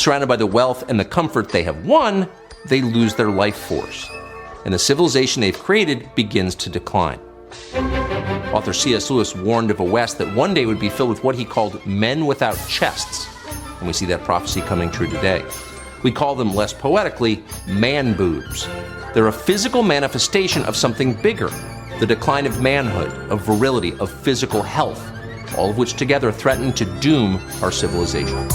Surrounded by the wealth and the comfort they have won, they lose their life force, and the civilization they've created begins to decline. Author C.S. Lewis warned of a West that one day would be filled with what he called men without chests, and we see that prophecy coming true today. We call them, less poetically, man boobs. They're a physical manifestation of something bigger, the decline of manhood, of virility, of physical health, all of which together threaten to doom our civilization.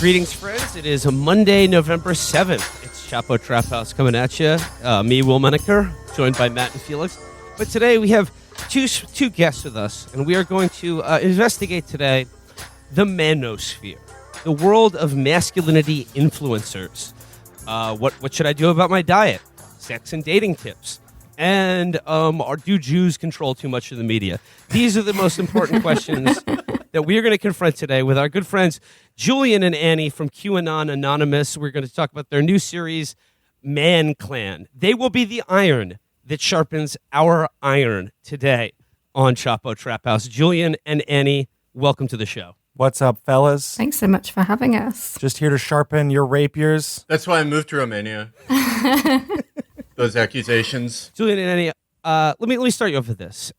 Greetings, friends. It is a Monday, November 7th. It's Chapo Trap House coming at you. Me, Will Menaker, joined by Matt and Felix. But today we have two guests with us, and we are going to investigate today the manosphere, the world of masculinity influencers. What should I do about my diet? Sex and dating tips. And do Jews control too much of the media? These are the most important questions that we are going to confront today with our good friends Julian and Annie from QAnon Anonymous. We're going to talk about their new series, MANCLAN. They will be the iron that sharpens our iron today on Chapo Trap House. Julian and Annie, welcome to the show. What's up, fellas? Thanks so much for having us. Just here to sharpen your rapiers. That's why I moved to Romania. Those accusations. Julian and Annie, let me start you off with this.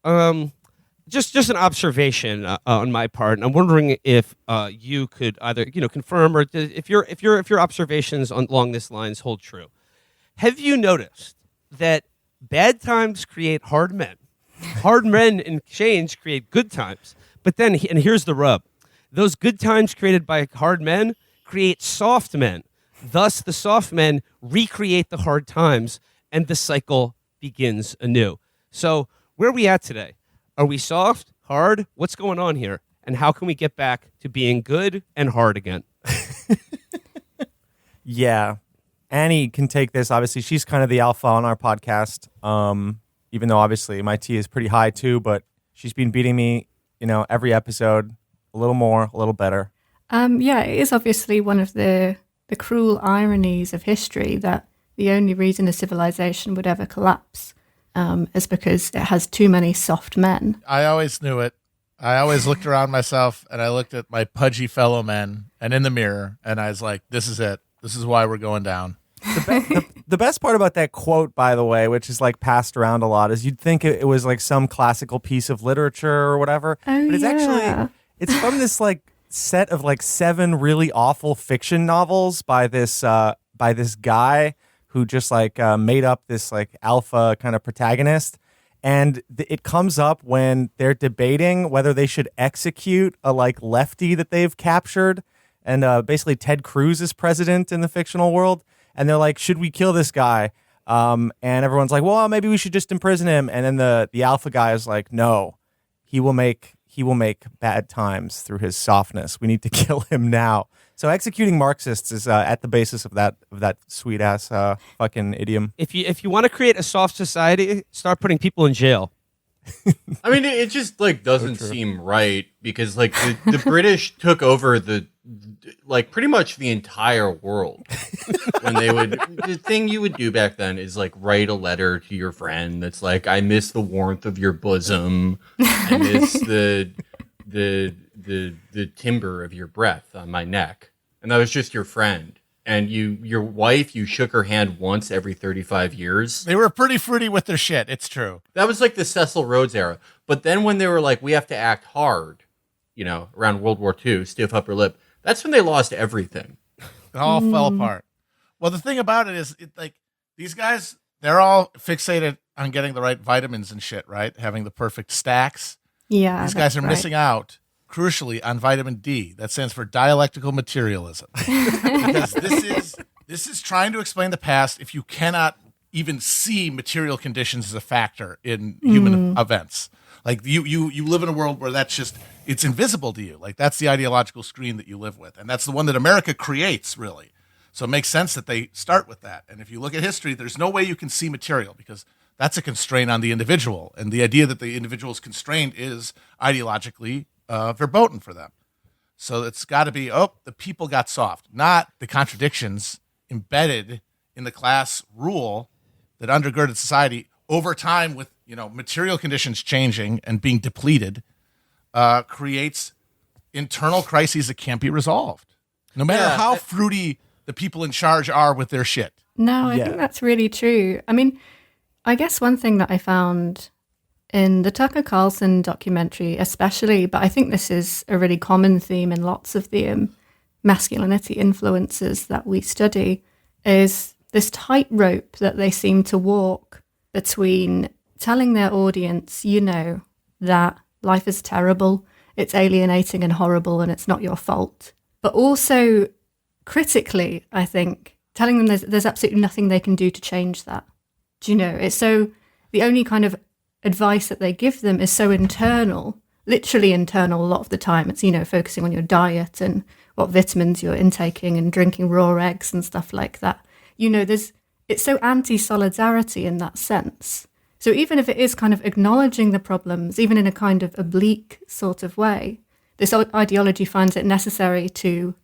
Just an observation on my part, and I'm wondering if you could either confirm or if your observations along this lines hold true. Have you noticed that bad times create hard men? Hard men in exchange create good times. But then, and here's the rub: those good times created by hard men create soft men. Thus, the soft men recreate the hard times, and the cycle begins anew. So, where are we at today? Are we soft, hard? What's going on here? And how can we get back to being good and hard again? Yeah. Annie can take this. Obviously, she's kind of the alpha on our podcast, even though obviously my T is pretty high too, but she's been beating me, every episode a little more, a little better. Yeah, it is obviously one of the cruel ironies of history that the only reason a civilization would ever collapse is because it has too many soft men. I always knew it. I always looked around myself and I looked at my pudgy fellow men and in the mirror and I was like, this is it. This is why we're going down. The best part about that quote, by the way, which is like passed around a lot, is you'd think it was like some classical piece of literature or whatever. Oh, but it's yeah. actually, it's from this like set of like 7 really awful fiction novels by this guy who just like made up this like alpha kind of protagonist. And it comes up when they're debating whether they should execute a like lefty that they've captured. And basically Ted Cruz is president in the fictional world. And they're like, should we kill this guy? And everyone's like, well, maybe we should just imprison him. And then the alpha guy is like, no, he will make bad times through his softness. We need to kill him now. So executing Marxists is at the basis of that sweet ass fucking idiom. If you want to create a soft society, start putting people in jail. I mean, it just like doesn't seem right because like the British took over pretty much the entire world. When the thing you would do back then is like write a letter to your friend that's like, I miss the warmth of your bosom. I miss the timbre of your breath on my neck. And that was just your friend. And your wife, you shook her hand once every 35 years. They were pretty fruity with their shit. It's true. That was like the Cecil Rhodes era. But then when they were like, we have to act hard, around World War II, stiff upper lip, that's when they lost everything. It all fell apart. Well, the thing about it is, these guys, they're all fixated on getting the right vitamins and shit, right? Having the perfect stacks. Yeah, These guys are missing out, crucially, on vitamin D. That stands for dialectical materialism. Because this is trying to explain the past if you cannot even see material conditions as a factor in human events. Like you live in a world where it's invisible to you. Like that's the ideological screen that you live with. And that's the one that America creates, really. So it makes sense that they start with that. And if you look at history, there's no way you can see material because that's a constraint on the individual. And the idea that the individual is constrained is ideologically verboten for them. So it's got to be, the people got soft, not the contradictions embedded in the class rule that undergirded society over time with, material conditions changing and being depleted, creates internal crises that can't be resolved. No matter how fruity the people in charge are with their shit. No, I think that's really true. I mean, I guess one thing that I found in the Tucker Carlson documentary especially, but I think this is a really common theme in lots of the masculinity influences that we study, is this tightrope that they seem to walk between telling their audience, that life is terrible, it's alienating and horrible, and it's not your fault. But also, critically, I think, telling them there's absolutely nothing they can do to change that. It's so, the only kind of advice that they give them is so internal, literally internal a lot of the time. It's, focusing on your diet and what vitamins you're intaking and drinking raw eggs and stuff like that. It's so anti-solidarity in that sense. So even if it is kind of acknowledging the problems, even in a kind of oblique sort of way, this ideology finds it necessary to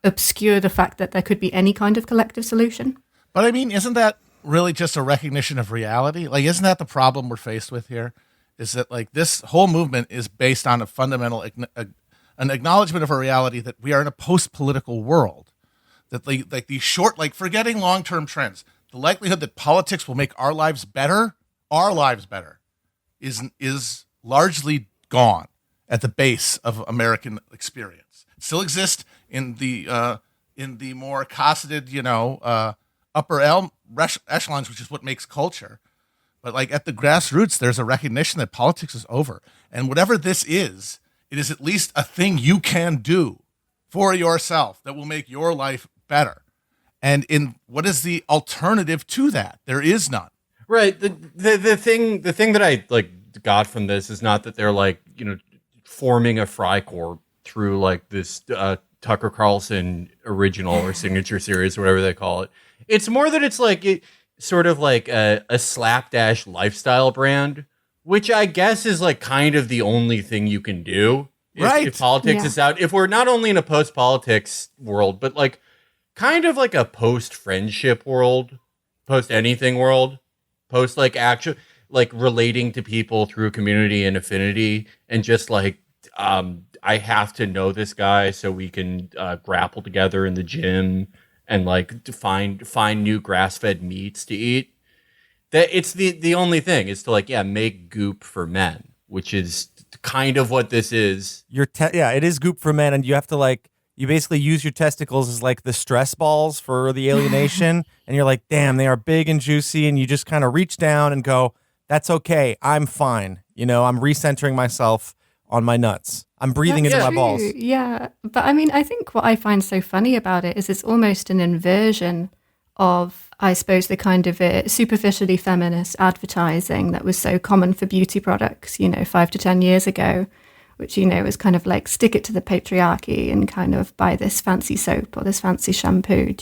obscure the fact that there could be any kind of collective solution. But I mean, isn't that really just a recognition of reality? Like, isn't that the problem we're faced with here? Is that, like, this whole movement is based on a fundamental, an acknowledgement of a reality that we are in a post-political world. That, like these short, like, forgetting long-term trends, the likelihood that politics will make our lives better, is largely gone at the base of American experience. It still exists in the more cosseted, upper echelons, which is what makes culture. But like at the grassroots, there's a recognition that politics is over. And whatever this is, it is at least a thing you can do for yourself that will make your life better. And what is the alternative to that? There is none. Right. The thing that I got from this is not that they're forming a Freikorps through this Tucker Carlson original or signature series or whatever they call it. It's more that it's sort of like a slapdash lifestyle brand, which I guess is kind of the only thing you can do. If politics is out. If we're not only in a post-politics world, but kind of like a post-friendship world, post-anything world, post-actual, relating to people through community and affinity, and just I have to know this guy so we can grapple together in the gym and to find new grass-fed meats to eat. That it's the only thing is to make goop for men, which is kind of what this is. It is goop for men, and you have to you basically use your testicles as the stress balls for the alienation, and you're damn, they are big and juicy, and you just kind of reach down and go, that's okay, I'm fine. I'm recentering myself on my nuts. I'm breathing into my balls. Yeah, but I mean, I think what I find so funny about it is it's almost an inversion of, I suppose, the kind of superficially feminist advertising that was so common for beauty products, 5 to 10 years ago, which, was kind of stick it to the patriarchy and kind of buy this fancy soap or this fancy shampoo,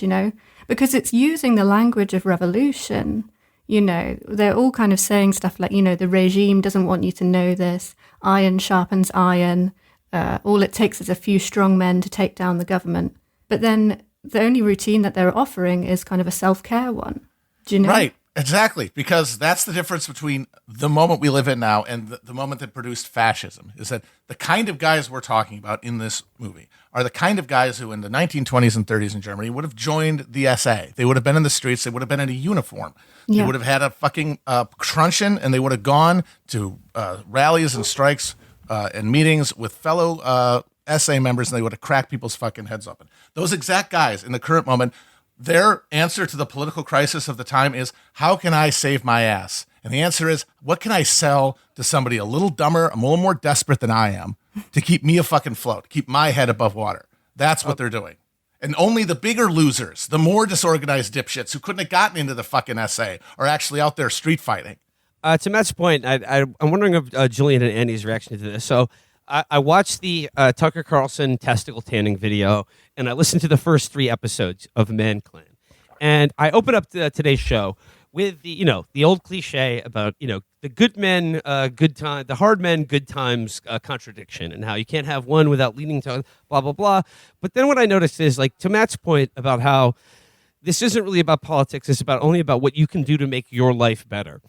because it's using the language of revolution. They're all kind of saying stuff like, the regime doesn't want you to know this. Iron sharpens iron. All it takes is a few strong men to take down the government. But then the only routine that they're offering is kind of a self-care one. Do you know? Right, exactly. Because that's the difference between the moment we live in now and the moment that produced fascism, is that the kind of guys we're talking about in this movie are the kind of guys who in the 1920s and 30s in Germany would have joined the SA. They would have been in the streets. They would have been in a uniform. They would have had a fucking truncheon, and they would have gone to rallies and strikes and meetings with fellow SA members, and they would have cracked people's fucking heads open. Those exact guys in the current moment, their answer to the political crisis of the time is, how can I save my ass? And the answer is, what can I sell to somebody a little dumber, a little more desperate than I am, to keep me afloat, keep my head above water? That's what they're doing. And only the bigger losers, the more disorganized dipshits who couldn't have gotten into the fucking SA are actually out there street fighting. To Matt's point, I'm wondering of Julian and Annie's reaction to this. So I watched the Tucker Carlson testicle tanning video, and I listened to the first 3 episodes of MANCLAN. And I opened up today's show with the old cliche about the good men, good time, the hard men, good times contradiction, and how you can't have one without leading to blah blah blah. But then what I noticed is, like, to Matt's point about how this isn't really about politics; it's only about what you can do to make your life better.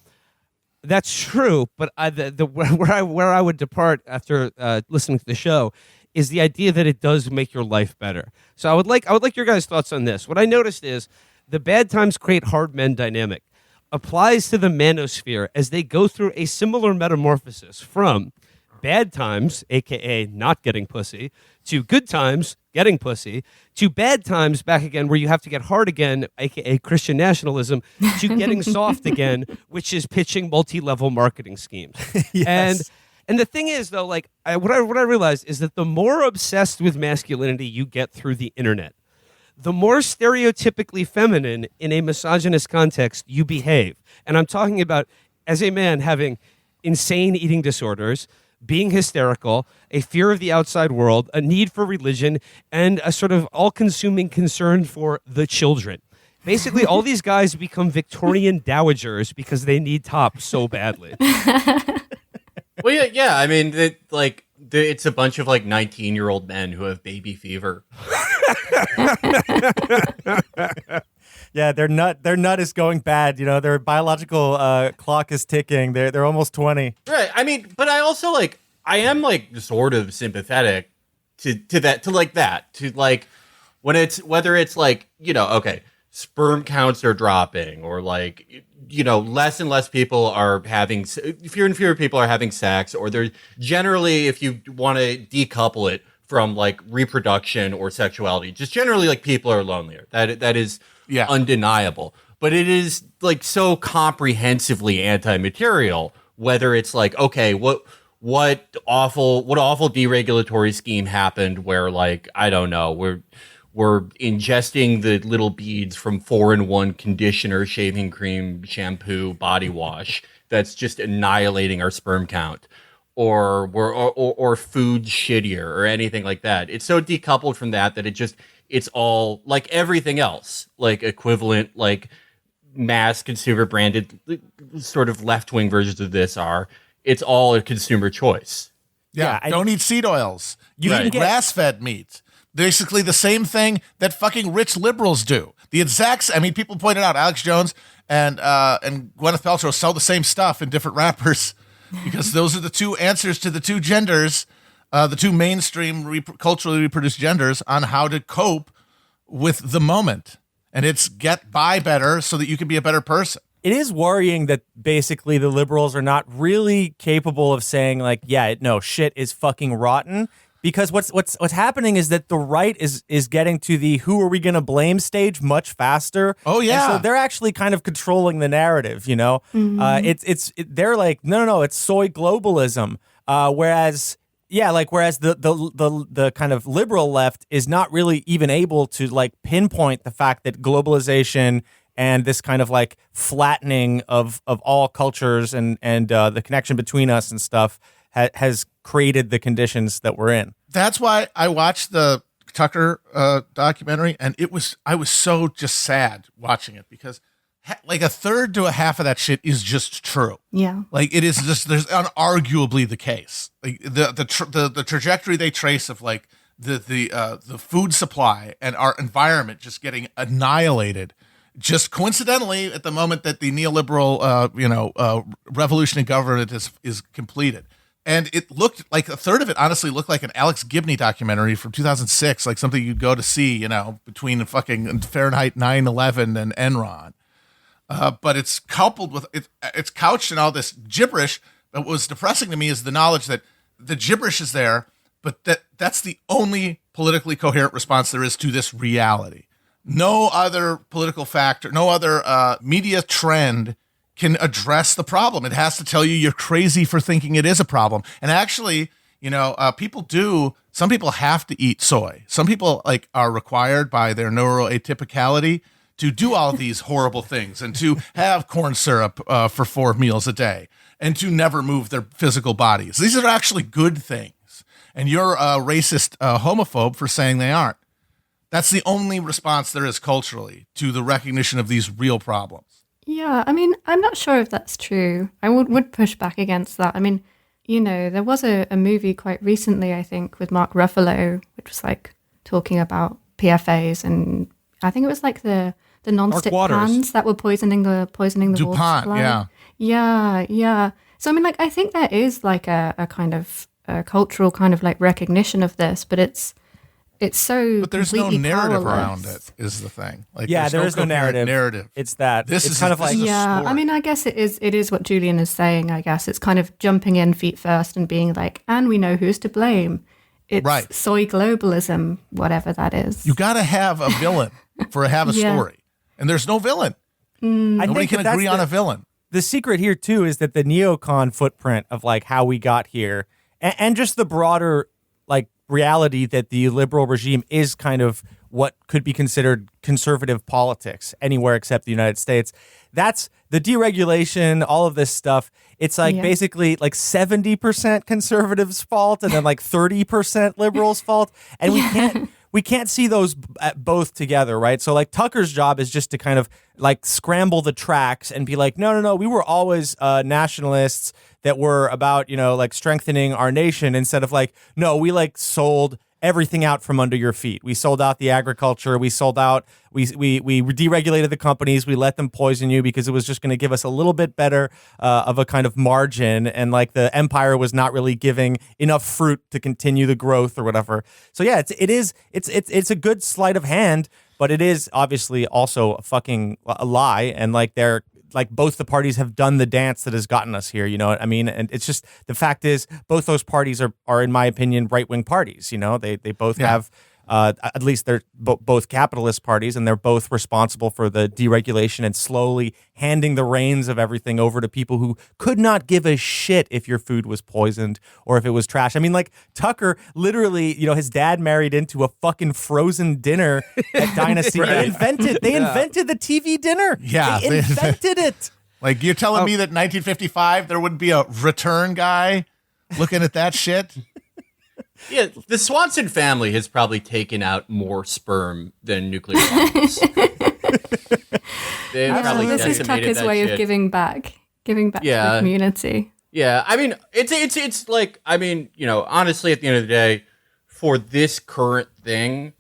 That's true, but where I would depart after listening to the show is the idea that it does make your life better. So I would like your guys' thoughts on this. What I noticed is the bad times create hard men dynamic applies to the manosphere as they go through a similar metamorphosis from bad times, aka not getting pussy, to good times, getting pussy, to bad times back again where you have to get hard again, aka Christian nationalism, to getting soft again, which is pitching multi-level marketing schemes. Yes. And the thing is, though, like what I realized is that the more obsessed with masculinity you get through the internet, the more stereotypically feminine in a misogynist context you behave. And I'm talking about, as a man, having insane eating disorders, being hysterical, a fear of the outside world, a need for religion, and a sort of all-consuming concern for the children. Basically, all these guys become Victorian dowagers because they need top so badly. Well, yeah. I mean, it's a bunch of 19-year-old men who have baby fever. Yeah, their nut is going bad. Their biological clock is ticking. They're almost 20. Right. I mean, but I also I am sort of sympathetic to when it's whether it's okay, sperm counts are dropping, or less and less people are having, fewer and fewer people are having sex, or they're generally, if you want to decouple it from reproduction or sexuality, just generally people are lonelier. That is undeniable. But it is so comprehensively anti-material, whether it's okay, what awful deregulatory scheme happened where I don't know, we're ingesting the little beads from 4-in-1 conditioner, shaving cream, shampoo, body wash that's just annihilating our sperm count, or food shittier or anything like that. It's so decoupled from that it's all like everything else, equivalent, mass consumer branded sort of left-wing versions of this are. It's all a consumer choice. Yeah, don't eat seed oils. You eat grass-fed meat. Basically the same thing that fucking rich liberals do. The exact, people pointed out Alex Jones and Gwyneth Paltrow sell the same stuff in different wrappers because those are the two answers to the two genders, the two mainstream culturally reproduced genders on how to cope with the moment. And it's get by better so that you can be a better person. It is worrying that basically the liberals are not really capable of saying shit is fucking rotten. Because what's happening is that the right is getting to the who are we going to blame stage much faster. Oh yeah, and so they're actually kind of controlling the narrative. Mm-hmm. They're like no, it's soy globalism. Whereas the kind of liberal left is not really even able to pinpoint the fact that globalization and this kind of flattening of all cultures and the connection between us and stuff has created the conditions that we're in. That's why I watched the Tucker documentary, and I was so just sad watching it because a third to a half of that shit is just true. Yeah, it is just there's unarguably the case. The trajectory they trace of the food supply and our environment just getting annihilated. Just coincidentally, at the moment that the neoliberal, revolution in government is completed. And it looked like a third of it honestly looked like an Alex Gibney documentary from 2006, something you'd go to see, between fucking Fahrenheit 9/11 and Enron. But it's coupled with it's couched in all this gibberish. But what was depressing to me is the knowledge that the gibberish is there, but that's the only politically coherent response there is to this reality. No other political factor, no other media trend can address the problem. It has to tell you you're crazy for thinking it is a problem. And actually, some people have to eat soy. Some people are required by their neuroatypicality to do all of these horrible things and to have corn syrup for 4 meals a day and to never move their physical bodies. These are actually good things. And you're a racist homophobe for saying they aren't. That's the only response there is culturally to the recognition of these real problems. Yeah, I mean, I'm not sure if that's true. I would push back against that. I mean, there was a movie quite recently, I think, with Mark Ruffalo, which was like talking about PFAs, and I think it was like the non-stick pans that were poisoning the water DuPont, supply. Yeah. So I mean, like, I think there is like a kind of a cultural kind of like recognition of this, but it's so. But there's no completely narrative powerless. around it. Is the thing? Like, Yeah, there is no coherent narrative. It's that This it's is kind of this like is a Yeah, sport. I mean, I guess it is what Julian is saying. I guess it's kind of jumping in feet first and being like, and we know who's to blame. It's Right. soy globalism, whatever that is. You got to have a villain for have a Yeah. story, and there's no villain. I Nobody think can that's agree on a villain. The secret here too is that the neocon footprint of like how we got here, and just the broader like reality that the liberal regime is kind of what could be considered conservative politics anywhere except the United States. That's the deregulation, all of this stuff. It's like basically like 70% conservatives' fault and then like 30% liberals' fault, and we can't see those both together, right? So like Tucker's job is just to kind of like scramble the tracks and be like, no, we were always nationalists that were about, like strengthening our nation, instead of like, no, we like sold everything out from under your feet. We sold out the agriculture. We sold out. We deregulated the companies. We let them poison you because it was just going to give us a little bit better of a kind of margin. And like the empire was not really giving enough fruit to continue the growth or whatever. So yeah, it's a good sleight of hand, but it is obviously also a fucking a lie. And like both the parties have done the dance that has gotten us here, you know what I mean? And it's just, the fact is, both those parties are in my opinion, right-wing parties, They both have, at least they're both capitalist parties, and they're both responsible for the deregulation and slowly handing the reins of everything over to people who could not give a shit if your food was poisoned or if it was trash. I mean, like Tucker, literally, his dad married into a fucking frozen dinner at Dynasty. Right. They invented the TV dinner. Yeah, they invented it. Like, you're telling me that in 1955 there wouldn't be a return guy looking at that shit? Yeah, the Swanson family has probably taken out more sperm than nuclear bombs. They've probably this is decimated Tucker's that way shit. of giving back to the community. Yeah, I mean, it's like, I mean, honestly, at the end of the day, for this current thing,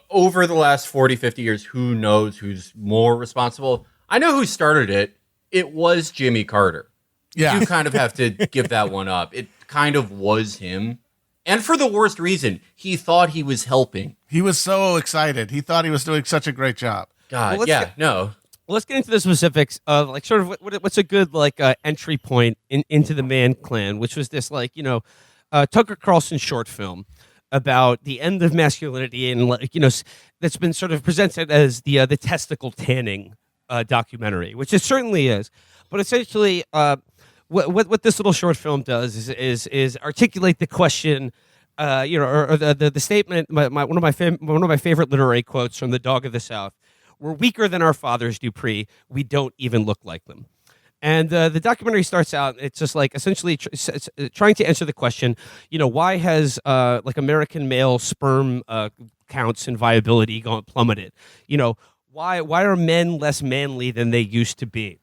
over the last 40, 50 years, who knows who's more responsible? I know who started it. It was Jimmy Carter. Yeah. You kind of have to give that one up. It kind of was him. And for the worst reason, he thought he was helping. He was so excited. He thought he was doing such a great job. God, Well, no. Let's get into the specifics of like sort of what's a good like entry point into the MANCLAN, which was this like Tucker Carlson short film about the end of masculinity, and like that's been sort of presented as the testicle tanning documentary, which it certainly is. But essentially, what this little short film does is articulate the question, or the statement. One of my favorite literary quotes from The Dog of the South: "We're weaker than our fathers, Dupree. We don't even look like them." And the documentary starts out, it's just like essentially trying to answer the question, why has like American male sperm counts and viability plummeted? Why are men less manly than they used to be?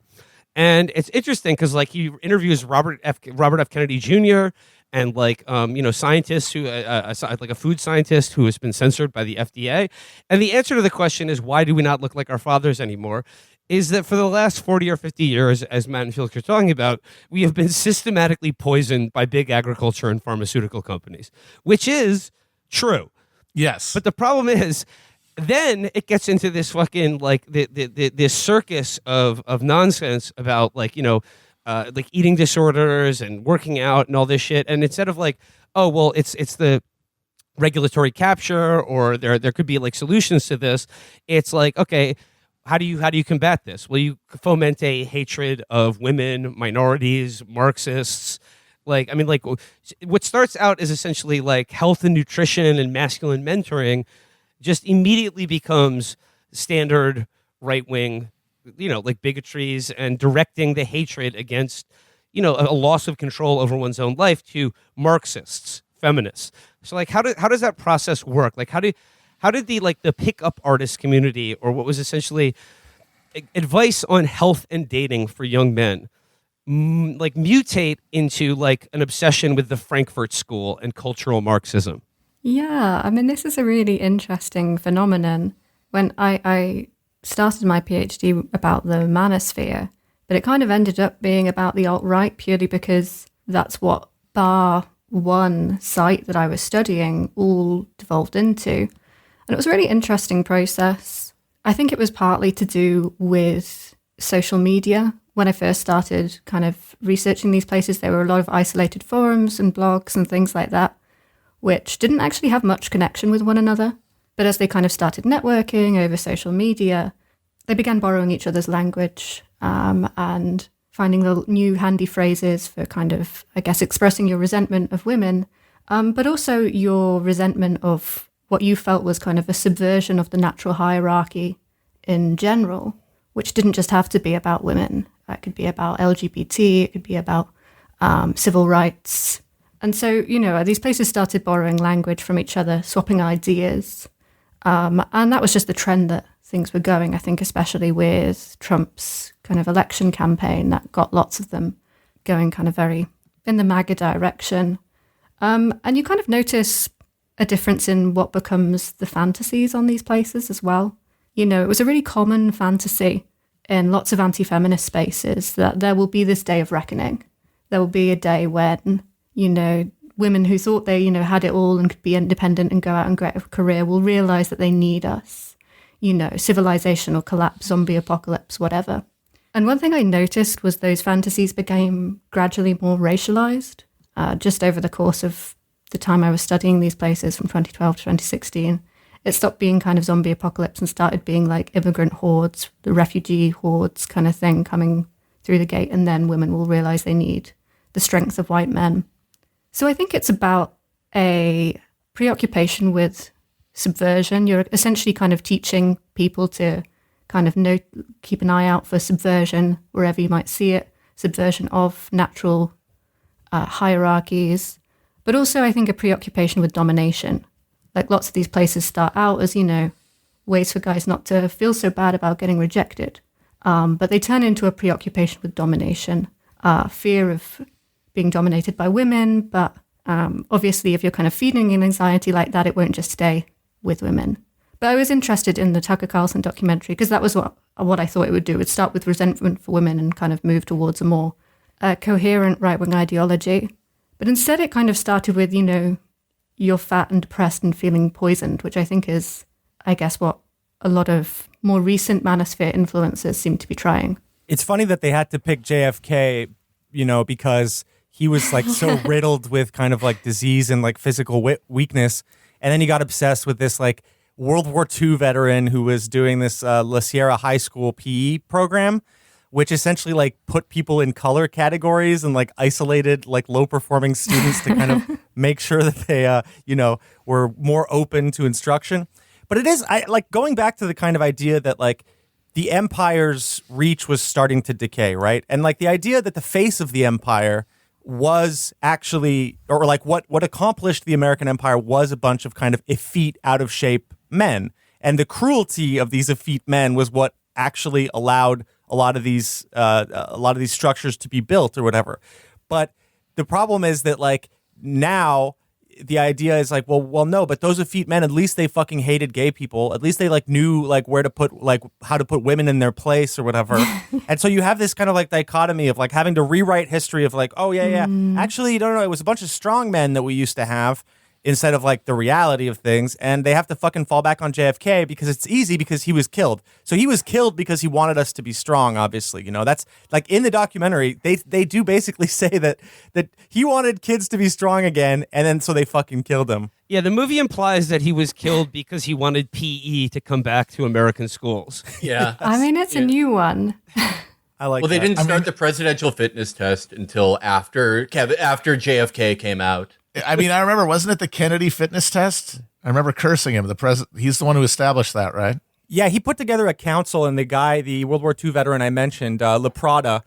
And it's interesting because like he interviews Robert F. Kennedy Jr. and like scientists who like a food scientist who has been censored by the FDA, and the answer to the question is, why do we not look like our fathers anymore? Is that for the last 40 or 50 years, as Matt and Felix are talking about, we have been systematically poisoned by big agriculture and pharmaceutical companies, which is true. Yes. But the problem is, then it gets into this fucking like this circus of nonsense about like like eating disorders and working out and all this shit. And instead of like, oh well, it's the regulatory capture, or there could be like solutions to this. It's like, okay, how do you combat this? Well, you foment a hatred of women, minorities, Marxists. Like, I mean, like what starts out as essentially like health and nutrition and masculine mentoring just immediately becomes standard right-wing, like bigotries and directing the hatred against, a loss of control over one's own life to Marxists, feminists. So like, how does that process work? Like, how did the pickup artist community, or what was essentially advice on health and dating for young men like mutate into like an obsession with the Frankfurt School and cultural Marxism? Yeah, I mean, this is a really interesting phenomenon. When I started my PhD about the manosphere, but it kind of ended up being about the alt-right purely because that's what bar one site that I was studying all devolved into. And it was a really interesting process. I think it was partly to do with social media. When I first started kind of researching these places, there were a lot of isolated forums and blogs and things like that, which didn't actually have much connection with one another. But as they kind of started networking over social media, they began borrowing each other's language and finding the new handy phrases for kind of, I guess, expressing your resentment of women, but also your resentment of what you felt was kind of a subversion of the natural hierarchy in general, which didn't just have to be about women. It could be about LGBT, it could be about civil rights. And so, these places started borrowing language from each other, swapping ideas. And that was just the trend that things were going, I think, especially with Trump's kind of election campaign that got lots of them going kind of very in the MAGA direction. And you kind of notice a difference in what becomes the fantasies on these places as well. It was a really common fantasy in lots of anti-feminist spaces that there will be this day of reckoning. There will be a day when, women who thought they, had it all and could be independent and go out and get a career will realize that they need us. Civilization will collapse, zombie apocalypse, whatever. And one thing I noticed was those fantasies became gradually more racialized just over the course of the time I was studying these places from 2012 to 2016. It stopped being kind of zombie apocalypse and started being like immigrant hordes, the refugee hordes kind of thing coming through the gate. And then women will realize they need the strength of white men. So I think it's about a preoccupation with subversion. You're essentially kind of teaching people to kind of keep an eye out for subversion wherever you might see it, subversion of natural hierarchies, but also I think a preoccupation with domination. Like lots of these places start out as, ways for guys not to feel so bad about getting rejected, but they turn into a preoccupation with domination, fear of being dominated by women, but obviously if you're kind of feeding an anxiety like that, it won't just stay with women. But I was interested in the Tucker Carlson documentary because that was what I thought it would do. It would start with resentment for women and kind of move towards a more coherent right-wing ideology. But instead it kind of started with, you're fat and depressed and feeling poisoned, which I think is, I guess, what a lot of more recent manosphere influencers seem to be trying. It's funny that they had to pick JFK, because he was like so riddled with kind of like disease and like physical weakness. And then he got obsessed with this like World War II veteran who was doing this La Sierra High School PE program, which essentially like put people in color categories and like isolated like low performing students to kind of make sure that they, were more open to instruction. But it is like going back to the kind of idea that like the empire's reach was starting to decay, right? And like the idea that the face of the empire was actually, or like what accomplished the American empire was a bunch of kind of effete, out of shape men. And the cruelty of these effete men was what actually allowed a lot of these structures to be built or whatever. But the problem is that like now the idea is like, well, no, but those effete men, at least they fucking hated gay people. At least they like knew like where to put, like how to put women in their place or whatever. And so you have this kind of like dichotomy of like having to rewrite history of like, oh yeah. Actually, no, it was a bunch of strong men that we used to have instead of like the reality of things. And they have to fucking fall back on JFK because it's easy because he was killed. So he was killed because he wanted us to be strong, obviously. That's like in the documentary, they do basically say that he wanted kids to be strong again. And then so they fucking killed him. Yeah, the movie implies that he was killed because he wanted PE to come back to American schools. Yeah. I mean, it's a new one. I like Well, they that. didn't start the presidential fitness test until after JFK came out. I mean, I remember, wasn't it the Kennedy fitness test? I remember cursing him. He's the one who established that, right? Yeah, he put together a council, and the World War II veteran I mentioned, LaPrada,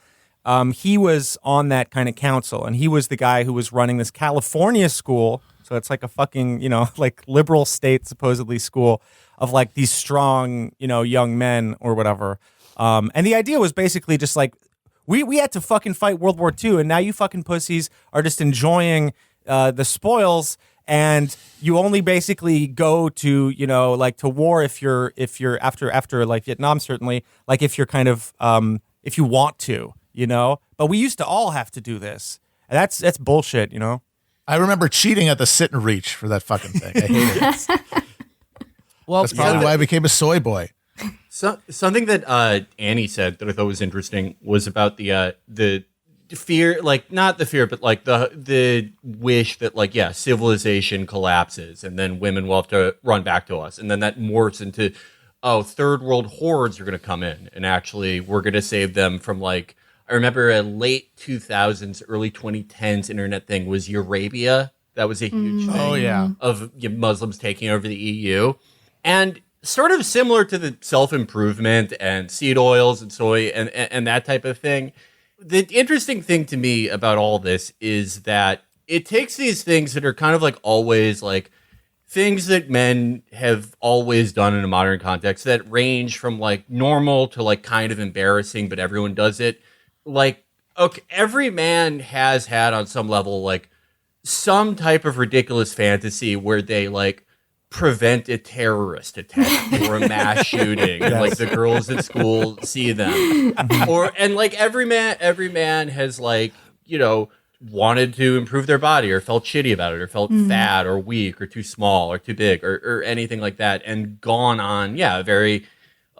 he was on that kind of council, and he was the guy who was running this California school. So it's like a fucking, like liberal state, supposedly, school of like these strong, young men or whatever. And the idea was basically just like, we had to fucking fight World War II, and now you fucking pussies are just enjoying the spoils, and you only basically go to, like to war if you're after like Vietnam, certainly, like if you're kind of if you want to, But we used to all have to do this. And that's bullshit, I remember cheating at the sit and reach for that fucking thing. I hated it. Well, That's probably why I became a soy boy. Something that Annie said that I thought was interesting was about the fear, like not the fear, but like the wish that like, yeah, civilization collapses and then women will have to run back to us. And then that morphs into, third world hordes are going to come in and actually we're going to save them from like, I remember a late 2000s, early 2010s internet thing was Eurabia. That was a huge thing. Oh, yeah. Of Muslims taking over the EU. And sort of similar to the self-improvement and seed oils and soy and that type of thing. The interesting thing to me about all this is that it takes these things that are kind of like always like things that men have always done in a modern context that range from like normal to like kind of embarrassing, but everyone does it. Like, okay, every man has had on some level like some type of ridiculous fantasy where they like prevent a terrorist attack or a mass shooting and like the girls at school see them and like every man has like wanted to improve their body or felt shitty about it or felt fat or weak or too small or too big or anything like that and gone on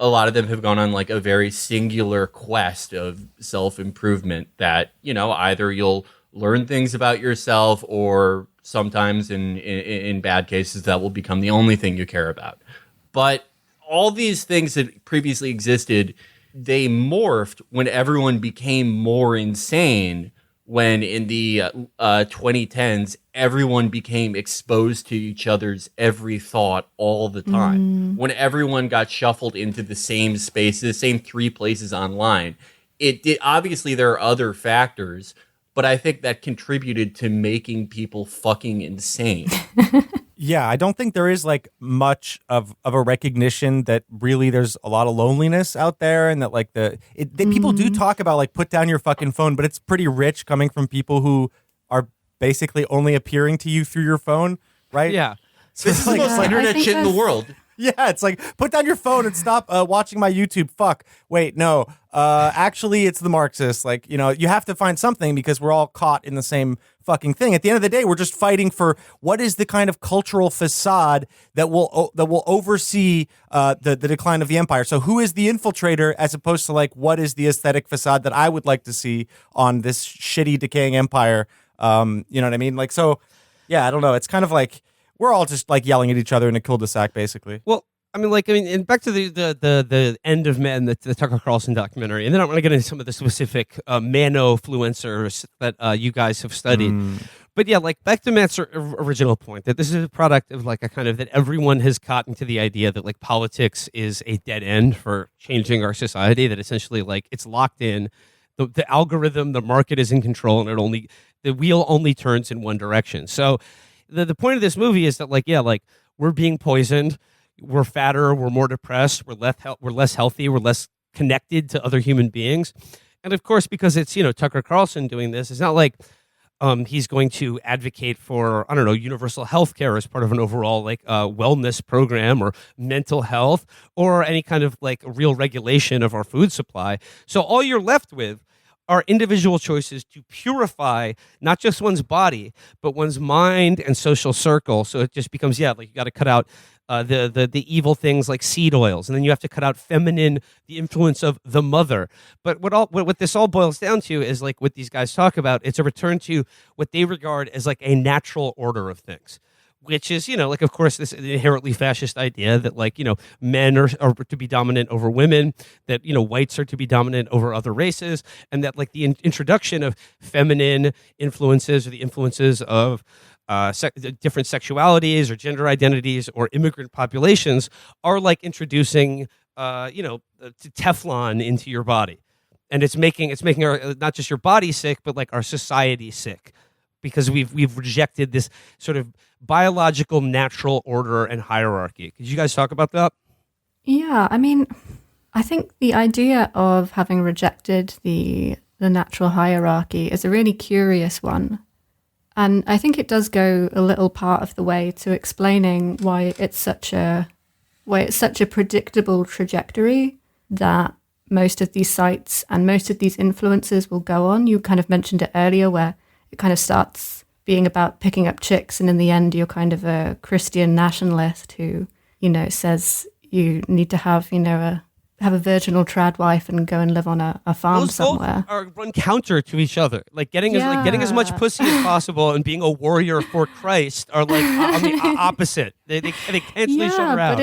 a lot of them have gone on like a very singular quest of self-improvement that either you'll learn things about yourself or sometimes in bad cases that will become the only thing you care about. But all these things that previously existed, they morphed when everyone became more insane, when in the 2010s, everyone became exposed to each other's every thought all the time. When everyone got shuffled into the same spaces, the same three places online, it did. Obviously, there are other factors, but I think that contributed to making people fucking insane. Yeah, I don't think there is like much of a recognition that really there's a lot of loneliness out there, and that like people do talk about like put down your fucking phone, but it's pretty rich coming from people who are basically only appearing to you through your phone, right? Yeah. So This is the most internet shit in the world. Yeah, it's like, put down your phone and stop watching my YouTube. Fuck. Wait, no. Actually, it's the Marxists. Like, you have to find something because we're all caught in the same fucking thing. At the end of the day, we're just fighting for what is the kind of cultural facade that will oversee the decline of the empire. So who is the infiltrator as opposed to like, what is the aesthetic facade that I would like to see on this shitty decaying empire? You know what I mean? Like, so, yeah, I don't know. It's kind of like, we're all just like yelling at each other in a cul-de-sac, basically. Well, and back to the end of Men, the Tucker Carlson documentary, and then I want to get into some of the specific manofluencers that you guys have studied. But yeah, like back to Matt's original point that this is a product of like a kind of that everyone has gotten to the idea that like politics is a dead end for changing our society. That essentially like it's locked in, the algorithm, the market is in control, and the wheel only turns in one direction. So the point of this movie is that like we're being poisoned. We're fatter, we're more depressed, we're less healthy, we're less connected to other human beings. And of course, because it's, Tucker Carlson doing this, it's not like he's going to advocate for, I don't know, universal health care as part of an overall like wellness program or mental health or any kind of like real regulation of our food supply. So all you're left with are individual choices to purify not just one's body, but one's mind and social circle. So it just becomes, like you got to cut out the evil things like seed oils, and then you have to cut out the influence of the mother. But what this all boils down to is like what these guys talk about. It's a return to what they regard as like a natural order of things, which is, like, of course, this inherently fascist idea that, like, men are to be dominant over women, that, whites are to be dominant over other races, and that, like, the introduction of feminine influences or the influences of different sexualities or gender identities or immigrant populations are like introducing, Teflon into your body. And it's making our, not just your body sick, but like our society sick, because we've rejected this sort of biological natural order and hierarchy. Could you guys talk about that? Yeah, I mean, I think the idea of having rejected the natural hierarchy is a really curious one. And I think it does go a little part of the way to explaining why it's such a predictable trajectory that most of these sites and most of these influences will go on. You kind of mentioned it earlier, where it kind of starts being about picking up chicks, and in the end you're kind of a Christian nationalist who, says you need to have, have a virginal trad wife and go and live on a farm Those somewhere. both are run counter to each other. Like getting as much pussy as possible and being a warrior for Christ are like on the opposite. They cancel each other out.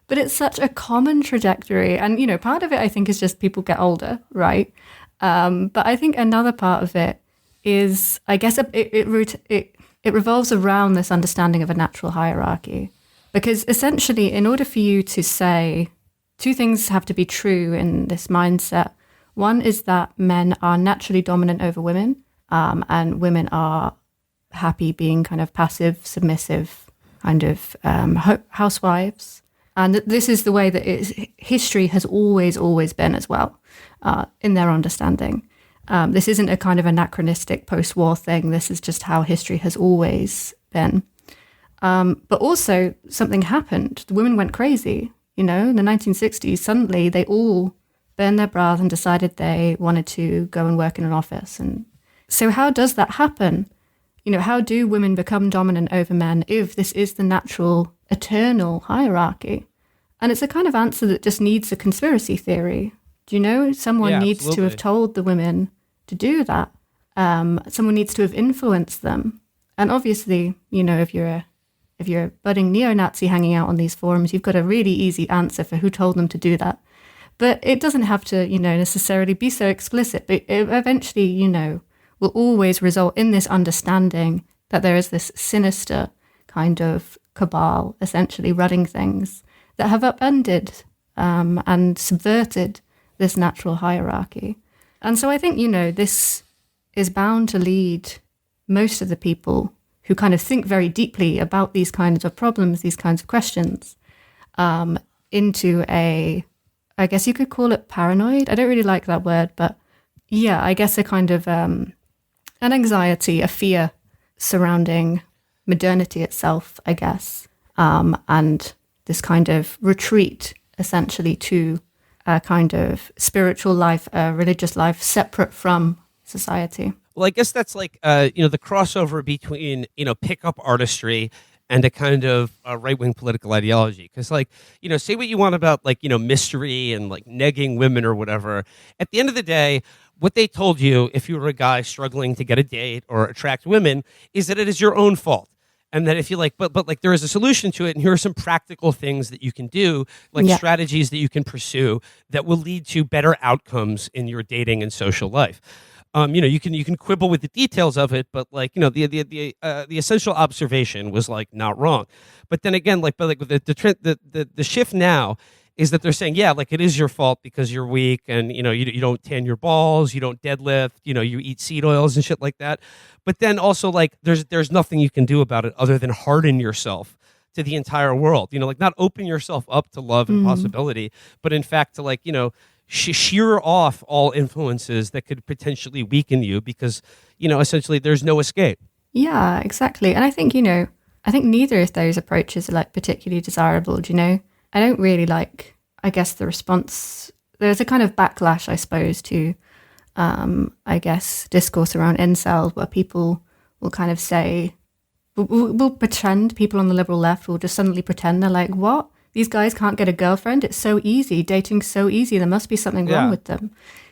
But it's such a common trajectory, and part of it I think is just people get older, right? But I think another part of it is, I guess, it revolves around this understanding of a natural hierarchy, because essentially, in order for you to say, two things have to be true in this mindset. One is that men are naturally dominant over women, and women are happy being kind of passive, submissive, kind of housewives. And this is the way that history has always been as well, in their understanding. This isn't a kind of anachronistic post-war thing. This is just how history has always been. But also, something happened. The women went crazy. In the 1960s, suddenly they all burned their bras and decided they wanted to go and work in an office. And so how does that happen? How do women become dominant over men if this is the natural, eternal hierarchy? And it's a kind of answer that just needs a conspiracy theory. Someone needs to have told the women to do that. Someone needs to have influenced them. And obviously, if you're a budding neo-Nazi hanging out on these forums, you've got a really easy answer for who told them to do that. But it doesn't have to, necessarily be so explicit. But it eventually, will always result in this understanding that there is this sinister kind of cabal essentially running things that have upended and subverted this natural hierarchy. And so I think, this is bound to lead most of the people who kind of think very deeply about these kinds of problems, these kinds of questions, into I guess you could call it paranoid. I don't really like that word, but yeah, I guess a kind of an anxiety, a fear surrounding modernity itself, I guess, and this kind of retreat, essentially, to a kind of spiritual life, a religious life, separate from society. Well, I guess that's like, the crossover between, pickup artistry and a kind of right-wing political ideology. Because, say what you want about, mystery and, negging women or whatever. At the end of the day, what they told you, if you were a guy struggling to get a date or attract women, is that it is your own fault. And that if you but there is a solution to it, and here are some practical things that you can do, strategies that you can pursue that will lead to better outcomes in your dating and social life. You can quibble with the details of it, but the essential observation was not wrong. But then again, the shift now is that they're saying, it is your fault because you're weak and you don't tan your balls, you don't deadlift, you eat seed oils and shit like that. But then also there's nothing you can do about it other than harden yourself to the entire world. Not open yourself up to love and possibility, but in fact to shear off all influences that could potentially weaken you because, essentially there's no escape. Yeah, exactly. And I think, I think neither of those approaches are particularly desirable. I don't really I guess, the response. There's a kind of backlash, I suppose, to, I guess, discourse around incels where people will kind of say, will pretend, people on the liberal left will just suddenly pretend they're like, what? These guys can't get a girlfriend. It's so easy. Dating's so easy. There must be something wrong with them.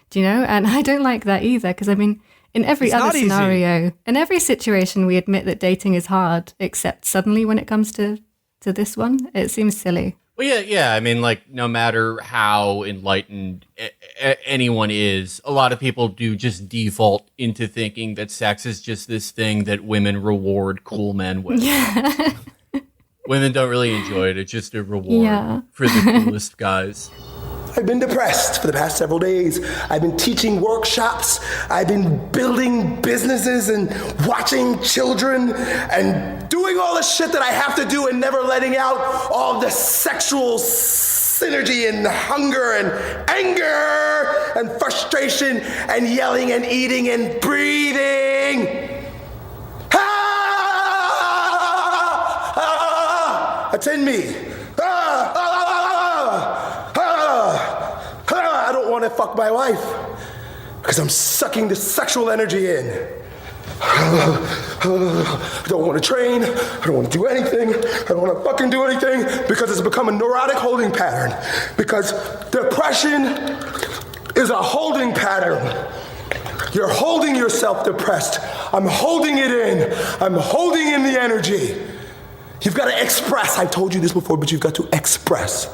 Do you know? And I don't like that either because, in every other scenario, in every situation, we admit that dating is hard, except suddenly when it comes to this one, it seems silly. Well, yeah. No matter how enlightened anyone is, a lot of people do just default into thinking that sex is just this thing that women reward cool men with. Yeah. Women don't really enjoy it. It's just a reward for the coolest guys. I've been depressed for the past several days. I've been teaching workshops. I've been building businesses and watching children and doing all the shit that I have to do and never letting out all the sexual synergy and hunger and anger and frustration and yelling and eating and breathing. It's in me. I don't want to fuck my wife because I'm sucking the sexual energy in. I don't want to train. I don't want to do anything. I don't want to fucking do anything because it's become a neurotic holding pattern. Because depression is a holding pattern. You're holding yourself depressed. I'm holding it in. I'm holding in the energy. You've got to express. I've told you this before, but you've got to express.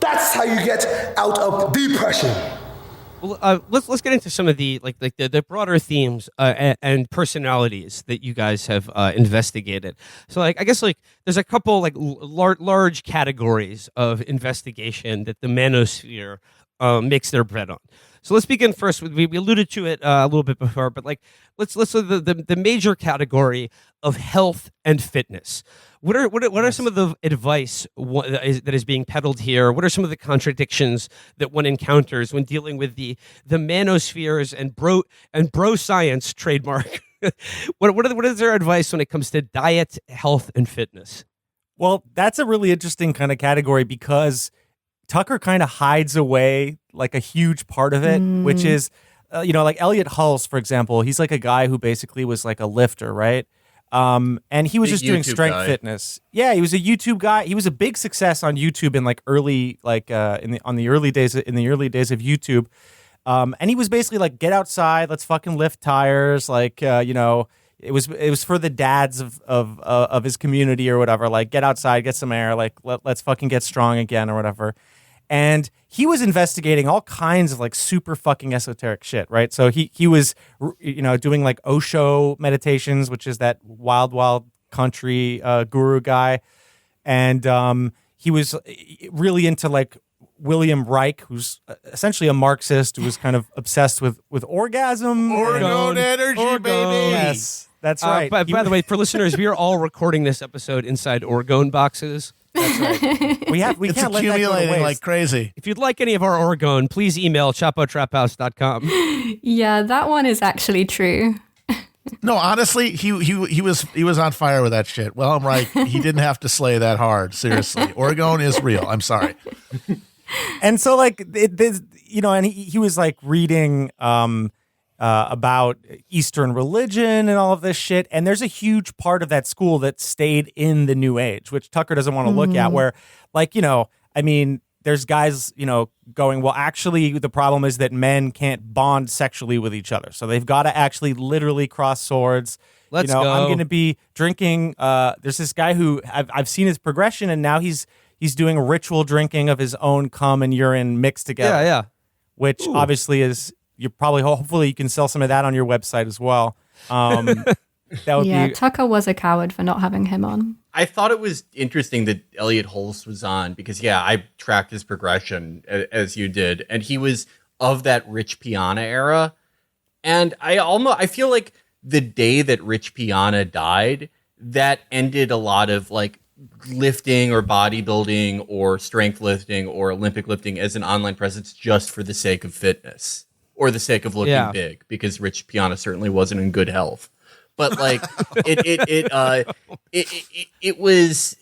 That's how you get out of depression. Well, let's get into some of the the broader themes and personalities that you guys have investigated. So I guess there's a couple large categories of investigation that the manosphere makes their bread on. So let's begin first. We alluded to it a little bit before, but let's the major category of health and fitness. What are some of the advice that is being peddled here? What are some of the contradictions that one encounters when dealing with the manospheres and bro science trademark? What is their advice when it comes to diet, health, and fitness? Well, that's a really interesting kind of category because Tucker kind of hides away like a huge part of it, which is, like Elliot Hulse, for example. He's like a guy who basically was like a lifter, right? And he was just doing strength fitness. Yeah, he was a YouTube guy. He was a big success on YouTube in the early days of YouTube. And he was basically like, get outside, let's fucking lift tires, it was for the dads of his community or whatever. Like, get outside, get some air. Like, let's fucking get strong again or whatever. And he was investigating all kinds of like super fucking esoteric shit, right? So he was, doing like Osho meditations, which is that wild country guru guy, and he was really into like William Reich, who's essentially a Marxist who was kind of obsessed with orgasm, Orgone energy, baby. Yes. That's right. By the way, for listeners, we are all recording this episode inside Orgone boxes. That's right. We It's can't let that go to accumulating waste. like crazy. If you'd like any of our Orgone, please email chapotraphouse.com. Yeah, that one is actually true. No, honestly, he was on fire with that shit. Well, I'm right. He didn't have to slay that hard. Seriously, Orgone is real. I'm sorry. And so and he was like reading about Eastern religion and all of this shit. And there's a huge part of that school that stayed in the New Age, which Tucker doesn't want to look at, where there's guys, going, well, actually, the problem is that men can't bond sexually with each other. So they've got to actually literally cross swords. Let's go. I'm going to be drinking. There's this guy who I've seen his progression, and now he's doing ritual drinking of his own cum and urine mixed together. Yeah. Which obviously is, hopefully you can sell some of that on your website as well. That would be. Tucker was a coward for not having him on. I thought it was interesting that Elliot Hulse was on because, I tracked his progression as you did, and he was of that Rich Piana era. And I feel like the day that Rich Piana died, that ended a lot of like lifting or bodybuilding or strength lifting or Olympic lifting as an online presence just for the sake of fitness or the sake of looking big, because Rich Piana certainly wasn't in good health. But like it was,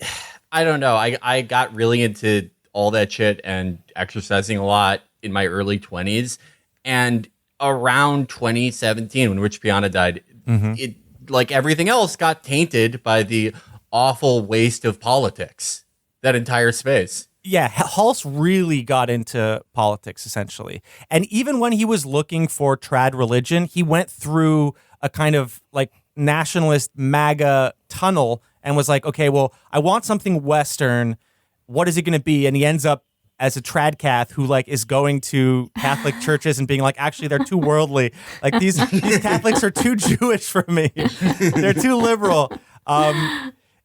I don't know. I got really into all that shit and exercising a lot in my early 20s, and around 2017 when Rich Piana died, it, like everything else, got tainted by the awful waste of politics, that entire space. Yeah, Hulse really got into politics, essentially. And even when he was looking for trad religion, he went through a kind of like nationalist MAGA tunnel and was like, okay, well, I want something Western. What is it going to be? And he ends up as a tradcath who like is going to Catholic churches and being like, actually, they're too worldly. Like these Catholics are too Jewish for me. They're too liberal.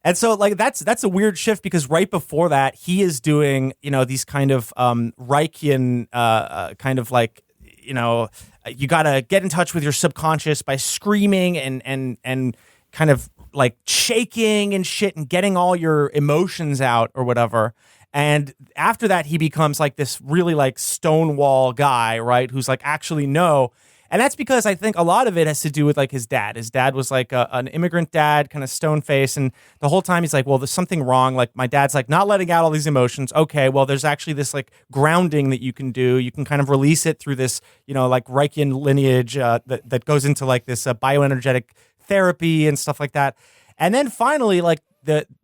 And so like that's a weird shift, because right before that he is doing, these kind of Reichian kind of like, you got to get in touch with your subconscious by screaming and kind of like shaking and shit and getting all your emotions out or whatever. And after that, he becomes like this really like Stonewall guy, right? Who's like, actually, no. And that's because I think a lot of it has to do with like his dad. His dad was like an immigrant dad, kind of stone face. And the whole time he's like, well, there's something wrong. Like my dad's like not letting out all these emotions. Okay, well, there's actually this like grounding that you can do. You can kind of release it through this, like Reichian lineage that goes into like this bioenergetic therapy and stuff like that. And then finally, like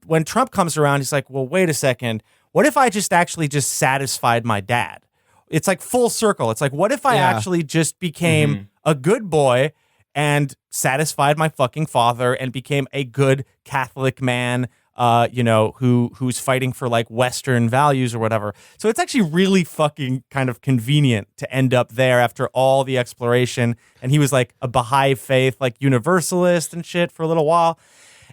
when Trump comes around, he's like, well, wait a second. What if I just actually just satisfied my dad? It's like full circle. It's like, what if I actually just became a good boy and satisfied my fucking father and became a good Catholic man, who's fighting for like Western values or whatever. So it's actually really fucking kind of convenient to end up there after all the exploration. And he was like a Baha'i faith, like universalist and shit for a little while.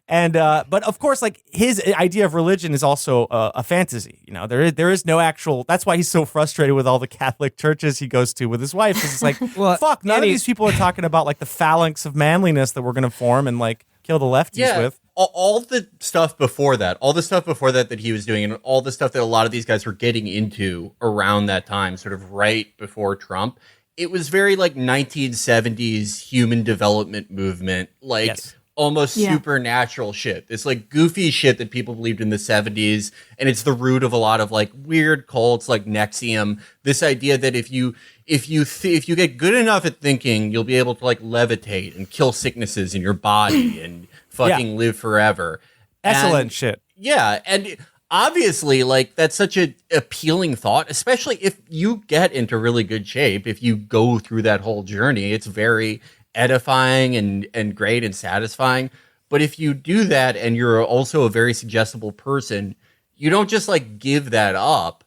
And but of course, like his idea of religion is also a fantasy. There is no actual. That's why he's so frustrated with all the Catholic churches he goes to with his wife. Because it's like, well, fuck, none of these people are talking about like the phalanx of manliness that we're going to form and like kill the lefties with. All the stuff before that, that he was doing, and all the stuff that a lot of these guys were getting into around that time, sort of right before Trump. It was very like 1970s human development movement, like. Yes. Almost supernatural shit. This like goofy shit that people believed in the 70s, and it's the root of a lot of like weird cults like Nexium. This idea that if you get good enough at thinking, you'll be able to like levitate and kill sicknesses in your body and fucking live forever. Excellent shit. Yeah, and obviously like that's such an appealing thought, especially if you get into really good shape. If you go through that whole journey, it's very edifying and great and satisfying. But if you do that and you're also a very suggestible person, you don't just like give that up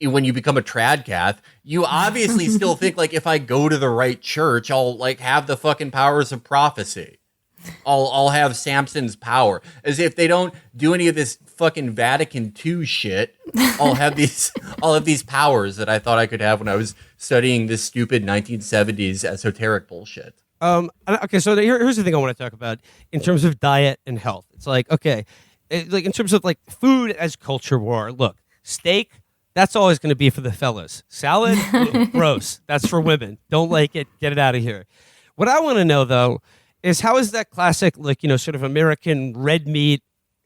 when you become a tradcath. You obviously still think like, if I go to the right church, I'll like have the fucking powers of prophecy. I'll have Samson's power. As if they don't do any of this fucking Vatican II shit, I'll have these powers that I thought I could have when I was studying this stupid 1970s esoteric bullshit. Okay, so here's the thing I want to talk about in terms of diet and health. It's like, okay, like in terms of like food as culture war. Look, steak, that's always going to be for the fellas. Salad, gross. That's for women. Don't like it. Get it out of here. What I want to know though is how is that classic, like, sort of American red meat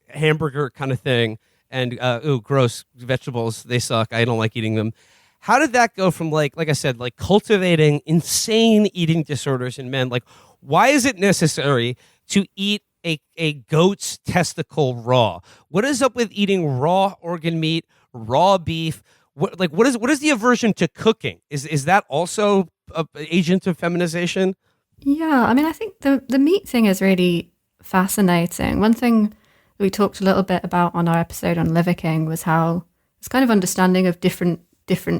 hamburger kind of thing, and gross vegetables, they suck. I don't like eating them. How did that go from like I said, like cultivating insane eating disorders in men? Like, why is it necessary to eat a goat's testicle raw? What is up with eating raw organ meat, raw beef? What is the aversion to cooking? Is that also an agent of feminization? Yeah, I mean, I think the meat thing is really fascinating. One thing we talked a little bit about on our episode on Liver King was how it's kind of understanding of different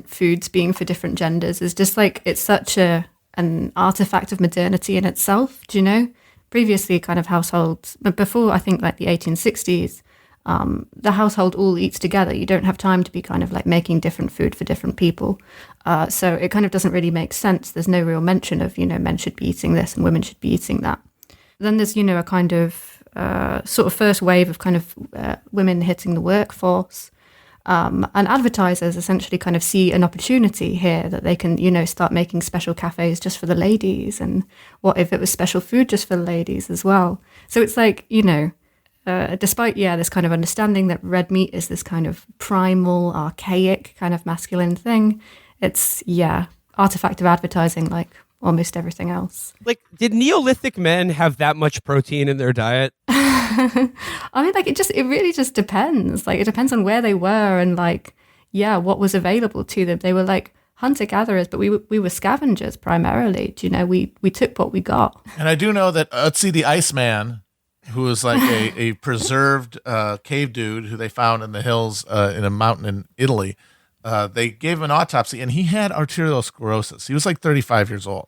foods being for different genders is just like, it's such an artifact of modernity in itself. Do you know? Previously, kind of households, but before I think like the 1860s, the household all eats together. You don't have time to be kind of like making different food for different people. So it kind of doesn't really make sense. There's no real mention of, men should be eating this and women should be eating that. Then there's, a kind of sort of first wave of kind of women hitting the workforce. And advertisers essentially kind of see an opportunity here that they can, start making special cafes just for the ladies. And what if it was special food just for the ladies as well? So it's like, despite, this kind of understanding that red meat is this kind of primal, archaic kind of masculine thing, it's, artifact of advertising like almost everything else. Like, did Neolithic men have that much protein in their diet? I mean, like, it really just depends. Like, it depends on where they were and, like, what was available to them. They were, like, hunter-gatherers, but we were scavengers primarily. Do you know? We took what we got. And I do know that Ötzi the Iceman, who was like a preserved cave dude who they found in the hills in a mountain in Italy, they gave him an autopsy, and he had arteriosclerosis. He was, like, 35 years old.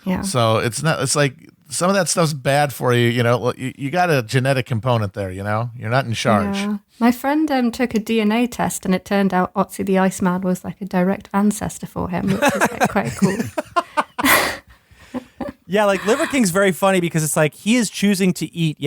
Yeah. So it's like some of that stuff's bad for you. You got a genetic component there. You're not in charge. Yeah. My friend took a DNA test, and it turned out Ötzi the Iceman was like a direct ancestor for him, which is like quite cool. Yeah, like Liver King's very funny because it's like he is choosing to eat,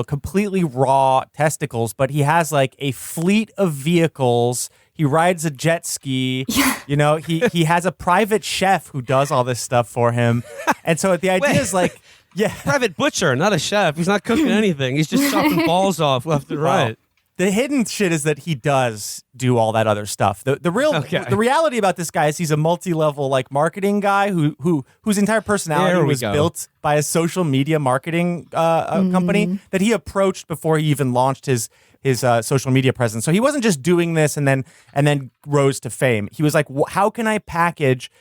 completely raw testicles, but he has like a fleet of vehicles He rides a jet ski. You know, he has a private chef who does all this stuff for him. And so the idea is like, yeah. Private butcher, not a chef. He's not cooking anything. He's just chopping balls off left and right. The hidden shit is that he does do all that other stuff. The reality about this guy is he's a multi-level like marketing guy whose entire personality was built by a social media marketing company that he approached before he even launched his social media presence. So he wasn't just doing this and then rose to fame. He was like, how can I package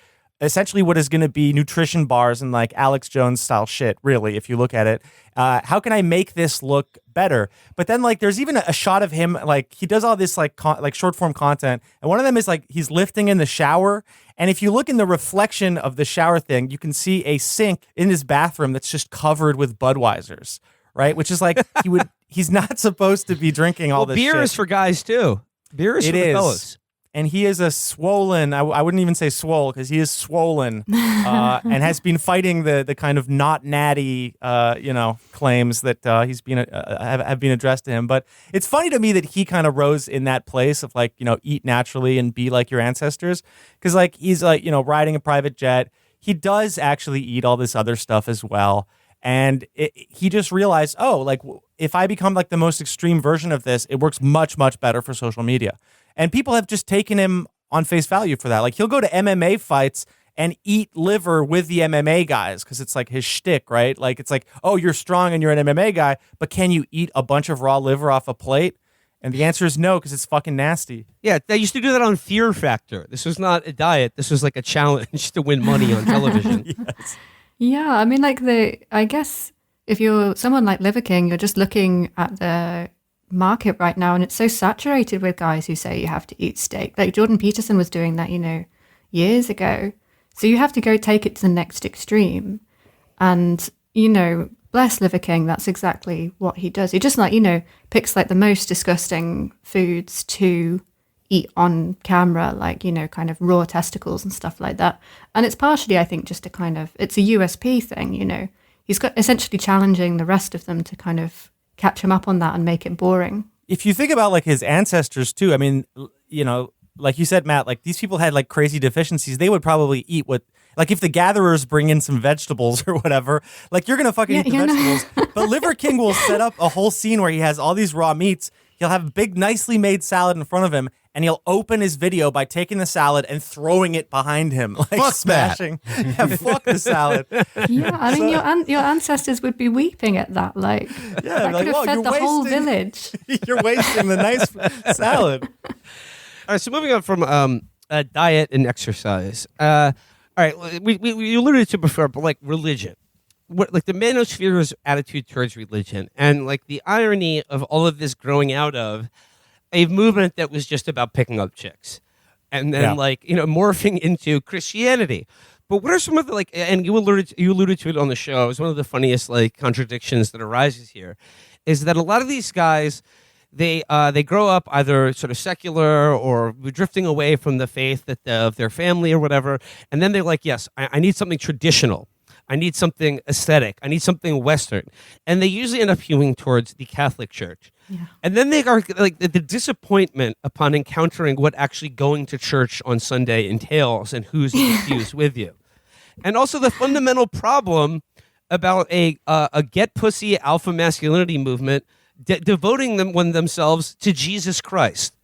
essentially what is going to be nutrition bars and like Alex Jones style shit, really, if you look at it. How can I make this look better? But then like there's even a shot of him, like he does all this like short form content. And one of them is like he's lifting in the shower. And if you look in the reflection of the shower thing, you can see a sink in his bathroom that's just covered with Budweisers, right? Which is like he's not supposed to be drinking all this beer shit. Is for guys too. Beer is for the fellas. And he is a swollen, I wouldn't even say swole, because he is swollen and has been fighting the kind of not natty, claims that he's been have been addressed to him. But it's funny to me that he kind of rose in that place of like, eat naturally and be like your ancestors. Because like he's like, riding a private jet. He does actually eat all this other stuff as well. And he just realized, if I become like the most extreme version of this, it works much, much better for social media. And people have just taken him on face value for that. Like he'll go to MMA fights and eat liver with the MMA guys because it's like his shtick, right? Like it's like, oh, you're strong and you're an MMA guy, but can you eat a bunch of raw liver off a plate? And the answer is no, because it's fucking nasty. Yeah, they used to do that on Fear Factor. This was not a diet. This was like a challenge to win money on television. Yes. Yeah, I mean, I guess if you're someone like Liver King, you're just looking at the market right now, and it's so saturated with guys who say you have to eat steak. Like Jordan Peterson was doing that, years ago. So you have to go take it to the next extreme. And, bless Liver King, that's exactly what he does. He just picks like the most disgusting foods to eat on camera, like, kind of raw testicles and stuff like that. And it's partially, I think, just it's a USP thing, He's got essentially challenging the rest of them to kind of catch him up on that and make it boring. If you think about like his ancestors too, I mean, like you said, Matt, like these people had like crazy deficiencies. They would probably eat like if the gatherers bring in some vegetables or whatever, like you're going to fucking eat the vegetables. But Liver King will set up a whole scene where he has all these raw meats. He'll have a big, nicely made salad in front of him, and he'll open his video by taking the salad and throwing it behind him, like fuck smashing. Yeah, fuck the salad. Yeah, I mean, your ancestors would be weeping at that. Like, that could have fed the whole village. You're wasting the nice salad. All right, so moving on from diet and exercise. All right, we alluded to before, but like religion. Like the manosphere's attitude towards religion, and like the irony of all of this growing out of a movement that was just about picking up chicks, and then morphing into Christianity. But what are some of the and you alluded to it on the show. It was one of the funniest like contradictions that arises here, is that a lot of these guys they grow up either sort of secular or drifting away from the faith of their family or whatever, and then they're like, yes, I need something traditional. I need something aesthetic. I need something Western. And they usually end up hewing towards the Catholic Church. Yeah. And then they are like the disappointment upon encountering what actually going to church on Sunday entails and who's confused with you. And also the fundamental problem about a get pussy alpha masculinity movement devoting themselves to Jesus Christ.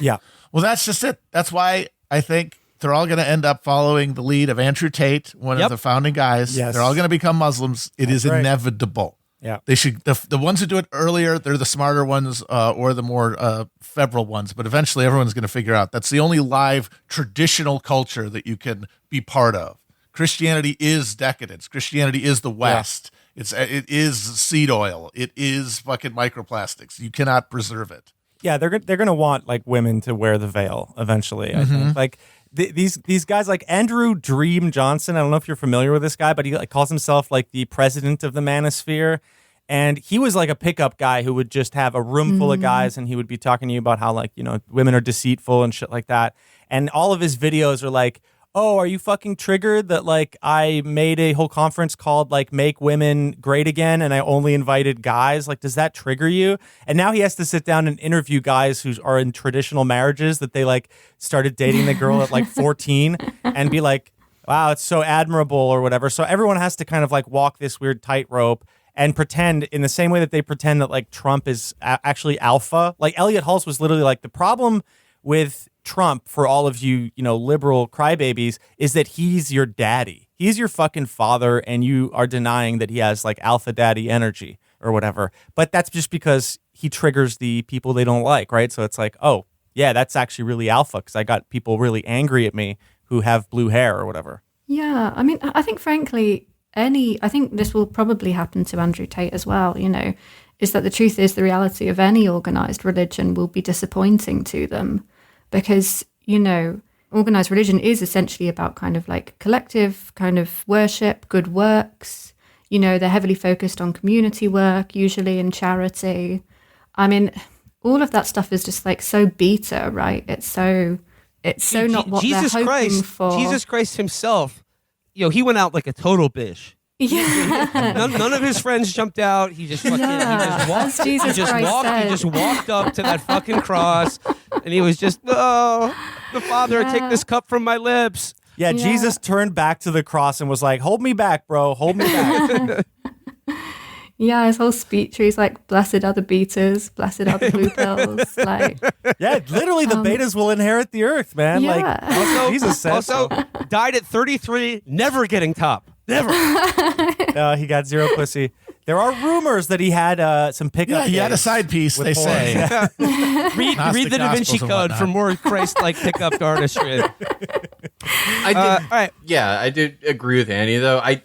Yeah. Well, that's just it. That's why I think they're all going to end up following the lead of Andrew Tate, one of the founding guys. Yes. They're all going to become Muslims. It is inevitable. Yeah. They should, the ones who do it earlier, they're the smarter ones or the more febrile ones. But eventually everyone's going to figure out that's the only live traditional culture that you can be part of. Christianity is decadence. Christianity is the West. Yeah. It is seed oil. It is fucking microplastics. You cannot preserve it. Yeah, they're going to want like women to wear the veil eventually, I think. Like these guys like Andrew Dream Johnson, I don't know if you're familiar with this guy, but he like calls himself like the president of the manosphere. And he was like a pickup guy who would just have a room full of guys, and he would be talking to you about how like, women are deceitful and shit like that. And all of his videos are like, oh, are you fucking triggered that like I made a whole conference called like Make Women Great Again and I only invited guys? Like, does that trigger you? And now he has to sit down and interview guys who are in traditional marriages that they like started dating the girl at like 14 and be like, wow, it's so admirable or whatever. So everyone has to kind of like walk this weird tightrope and pretend in the same way that they pretend that like Trump is actually alpha. Like Elliot Hulse was literally like, the problem with Trump, for all of you, liberal crybabies, is that he's your daddy. He's your fucking father, and you are denying that he has like alpha daddy energy or whatever. But that's just because he triggers the people they don't like, right? So it's like, oh, yeah, that's actually really alpha because I got people really angry at me who have blue hair or whatever. Yeah, I mean, I think frankly, I think this will probably happen to Andrew Tate as well, is that the truth is the reality of any organized religion will be disappointing to them because, organized religion is essentially about kind of like collective kind of worship, good works. They're heavily focused on community work, usually in charity. I mean, all of that stuff is just like so beta, right? It's so not what they're hoping for. Jesus Christ himself, he went out like a total bish. Yeah. None of his friends jumped out. He just fucking, he just walked up to that fucking cross, and he was just, oh, the Father, take this cup from my lips. Yeah, Jesus turned back to the cross and was like, hold me back, bro, hold me back. Yeah, his whole speech, he's like, blessed are the beaters, blessed are the blue pills. Like, yeah, literally the betas will inherit the earth, man. Yeah. Like, also, Jesus said also, died at 33, never getting top. Never. No, he got zero pussy. There are rumors that he had some pickup. Yeah, he had a side piece, they say. read the Da Vinci Code for more Christ-like pickup artistry. All right. Yeah, I did agree with Annie, though. I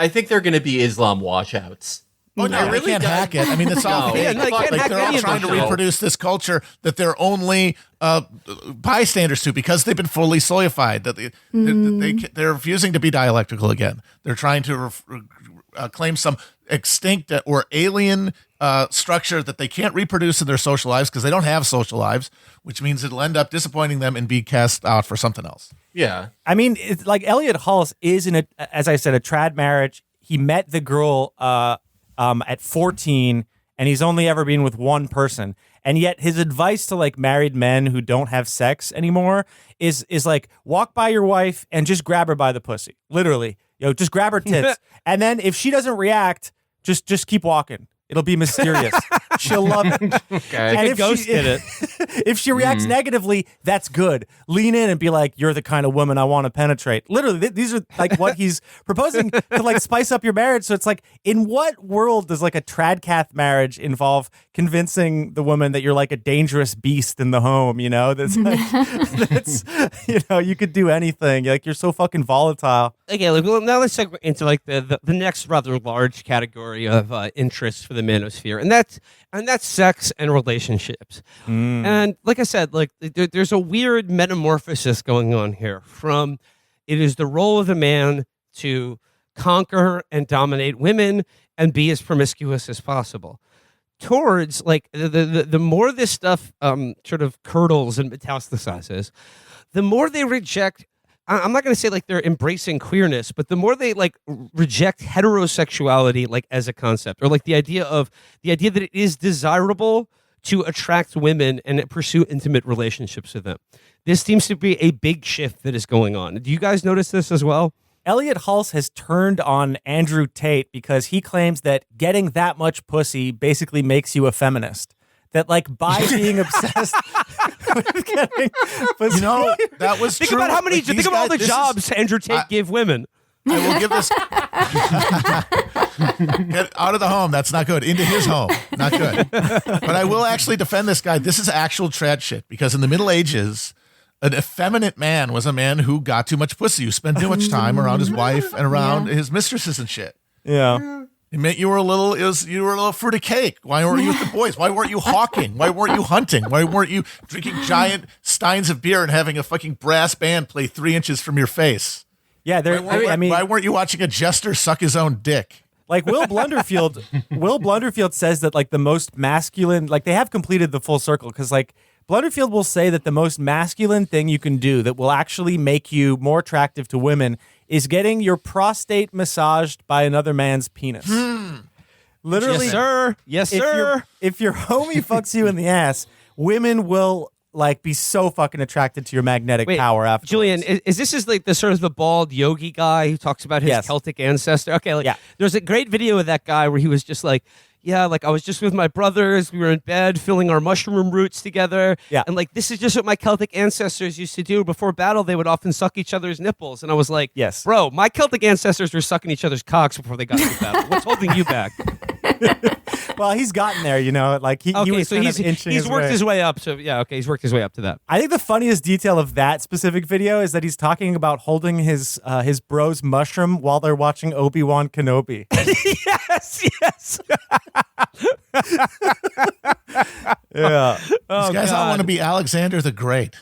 think they're going to be Islam washouts. Oh, no, they can't hack it. I mean, it's all fake. They're all trying to reproduce this culture that they're only bystanders to because they've been fully soyified. That they're refusing to be dialectical again. They're trying to claim some extinct or alien structure that they can't reproduce in their social lives because they don't have social lives, which means it'll end up disappointing them and be cast out for something else. Yeah. I mean, it's like Elliot Hulse is as I said, a trad marriage. He met the girl at 14, and he's only ever been with one person. And yet his advice to like married men who don't have sex anymore is like, walk by your wife and just grab her by the pussy. Literally. Just grab her tits. And then if she doesn't react, just keep walking. It'll be mysterious. She'll love it. Okay. And if she reacts negatively, that's good. Lean in and be like, you're the kind of woman I want to penetrate. Literally, these are like what he's proposing to like spice up your marriage. So it's like, in what world does like a tradcath marriage involve convincing the woman that you're like a dangerous beast in the home? That's like, you could do anything. Like, you're so fucking volatile. Okay, now let's segue into like the next rather large category of interest for the manosphere, and that's sex and relationships. And like I said, like there's a weird metamorphosis going on here. From it is the role of the man to conquer and dominate women and be as promiscuous as possible, towards like the more this stuff sort of curdles and metastasizes, the more they reject. I'm not going to say like they're embracing queerness, but the more they like reject heterosexuality like as a concept, or like the idea that it is desirable to attract women and pursue intimate relationships with them. This seems to be a big shift that is going on. Do you guys notice this as well? Elliot Hulse has turned on Andrew Tate because he claims that getting that much pussy basically makes you a feminist. That like by being obsessed with getting pussy. That was think true. About how many. Think about all the jobs Andrew Tate gave women. I will give this. Get out of the home. That's not good. Into his home. Not good. But I will actually defend this guy. This is actual trad shit because in the Middle Ages, an effeminate man was a man who got too much pussy, who spent too much time around his wife and around his mistresses and shit. Yeah. It meant you were a little fruit of cake. Why weren't you with the boys? Why weren't you hawking? Why weren't you hunting? Why weren't you drinking giant steins of beer and having a fucking brass band play 3 inches from your face? Yeah, why weren't you watching a jester suck his own dick? Like Will Blunderfield says that like the most masculine, like they have completed the full circle because like Blunderfield will say that the most masculine thing you can do that will actually make you more attractive to women is getting your prostate massaged by another man's penis. Literally, Yes, sir. Yes, sir. If your homie fucks you in the ass, women will like be so fucking attracted to your magnetic power afterwards. Julian, is this like the sort of the bald yogi guy who talks about his Yes. Celtic ancestor? Okay, like Yeah. there's a great video of that guy where he was just like, yeah, like I was just with my brothers. We were in bed filling our mushroom roots together. Yeah. And like, this is just what my Celtic ancestors used to do. Before battle, they would often suck each other's nipples. And I was like, Yes. bro, my Celtic ancestors were sucking each other's cocks before they got to battle. What's holding you back? Well, he's gotten there, you know, like he Okay, was so kind he's of inching he's his worked way. his way up. So yeah, okay, he's worked his way up to that. I think the funniest detail of that specific video is that he's talking about holding his bro's mushroom while they're watching Obi-Wan Kenobi. Yes, yes. Yeah. These guys all want to be Alexander the Great.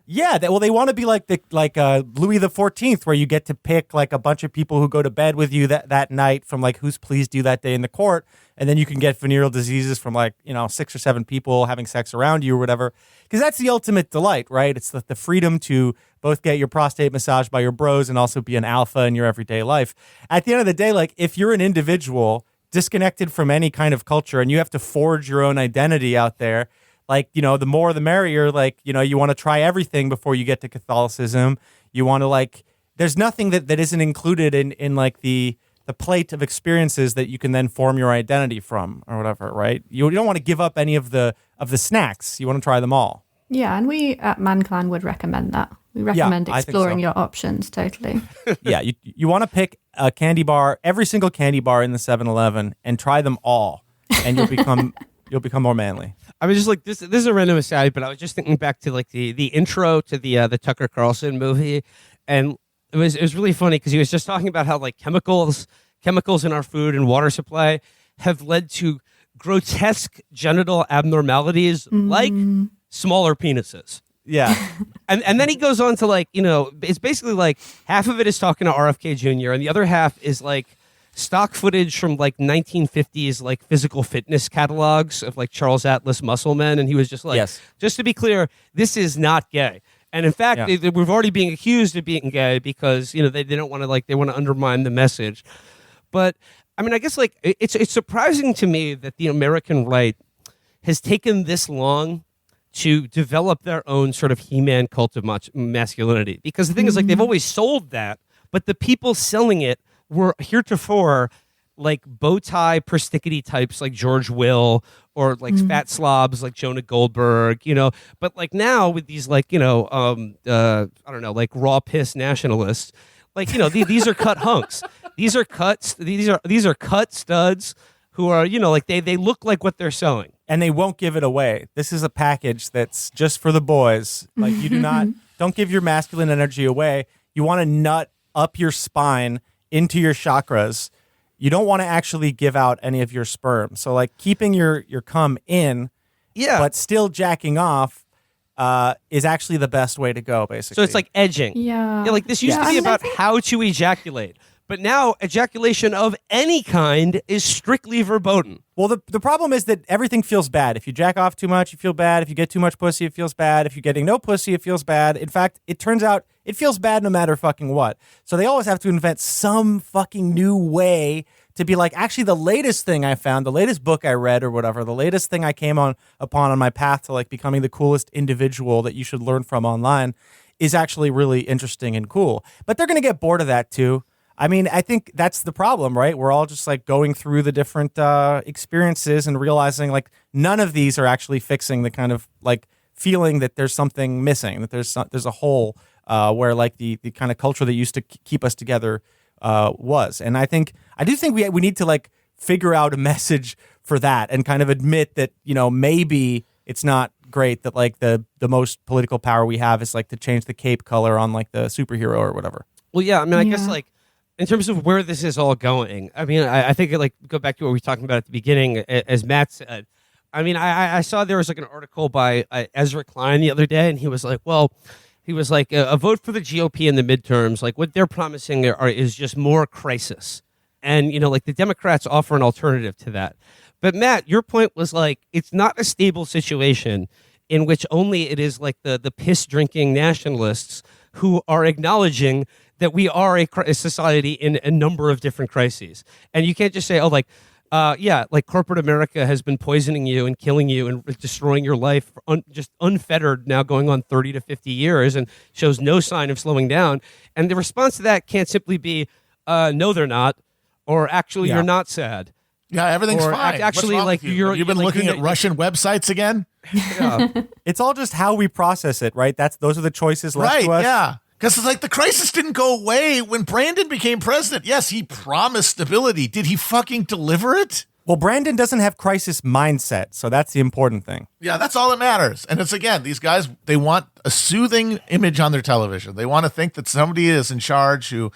Yeah, they want to be like Louis the 14th, where you get to pick like a bunch of people who go to bed with you that night from like who's pleased you that day in the court, and then you can get venereal diseases from like 6 or 7 people having sex around you or whatever. Because that's the ultimate delight, right? It's the freedom to both get your prostate massaged by your bros and also be an alpha in your everyday life. At the end of the day, like if you're an individual disconnected from any kind of culture and you have to forge your own identity out there, like, the more the merrier, like, you want to try everything before you get to Catholicism. You want to like, there's nothing that isn't included in like the plate of experiences that you can then form your identity from or whatever, right? You don't want to give up any of the snacks. You want to try them all. Yeah, and we at ManClan would recommend that. We recommend I think exploring so. your options, totally. Yeah, you want to pick a candy bar, every single candy bar in the 7-Eleven and try them all, and you'll become more manly. I was just like, this is a random aside, but I was just thinking back to like the intro to the Tucker Carlson movie, and it was really funny because he was just talking about how like chemicals in our food and water supply have led to grotesque genital abnormalities like smaller penises. Yeah. And then he goes on to like, it's basically like half of it is talking to RFK Jr. and the other half is like stock footage from like 1950s like physical fitness catalogs of like Charles Atlas muscle men. And he was just like, Yes. just to be clear, this is not gay. And in fact, we've already being accused of being gay because, they don't want to like, they want to undermine the message. But I mean, I guess like it's surprising to me that the American right has taken this long to develop their own sort of He-Man cult of masculinity. Because the thing is, like, they've always sold that, but the people selling it were heretofore like bow tie persnickety types like George Will or like fat slobs like Jonah Goldberg, But like now with these like, I don't know, like raw piss nationalists, like, these are cut hunks. These are cuts. These are cut studs who are, like they look like what they're selling. And they won't give it away. This is a package that's just for the boys. Like you don't give your masculine energy away. You want to nut up your spine into your chakras. You don't want to actually give out any of your sperm. So like keeping your cum in, but still jacking off is actually the best way to go, basically. So it's like edging. Yeah. Like this used to be about how to ejaculate. But now ejaculation of any kind is strictly verboten. Well, the problem is that everything feels bad. If you jack off too much, you feel bad. If you get too much pussy, it feels bad. If you're getting no pussy, it feels bad. In fact, it turns out it feels bad no matter fucking what. So they always have to invent some fucking new way to be like, actually, the latest thing I found, the latest book I read or whatever, the latest thing I came upon on my path to like becoming the coolest individual that you should learn from online is actually really interesting and cool. But they're going to get bored of that too. I mean, I think that's the problem, right? We're all just like going through the different experiences and realizing like none of these are actually fixing the kind of like feeling that there's something missing, that there's a hole where like the kind of culture that used to keep us together was. And I do think we need to like figure out a message for that and kind of admit that, maybe it's not great that like the most political power we have is like to change the cape color on like the superhero or whatever. Well, yeah, I mean, I guess like in terms of where this is all going, I mean, I think like go back to what we were talking about at the beginning, as Matt said. I mean, I saw there was like an article by Ezra Klein the other day, and he was like, a vote for the GOP in the midterms, like what they're promising is just more crisis. And, like the Democrats offer an alternative to that. But Matt, your point was like, it's not a stable situation in which only it is like the piss drinking nationalists who are acknowledging that we are a society in a number of different crises. And you can't just say, like corporate America has been poisoning you and killing you and destroying your life, just unfettered now going on 30 to 50 years and shows no sign of slowing down. And the response to that can't simply be, no, they're not, or actually you're not sad. Yeah, everything's or fine. Actually, like you've been looking at Russian websites again. Yeah. It's all just how we process it, right? Those are the choices left Right, to us. yeah. Because it's like the crisis didn't go away when Brandon became president. Yes, he promised stability. Did he fucking deliver it? Well, Brandon doesn't have crisis mindset, so that's the important thing. Yeah, that's all that matters. And it's, again, these guys, they want a soothing image on their television. They want to think that somebody is in charge who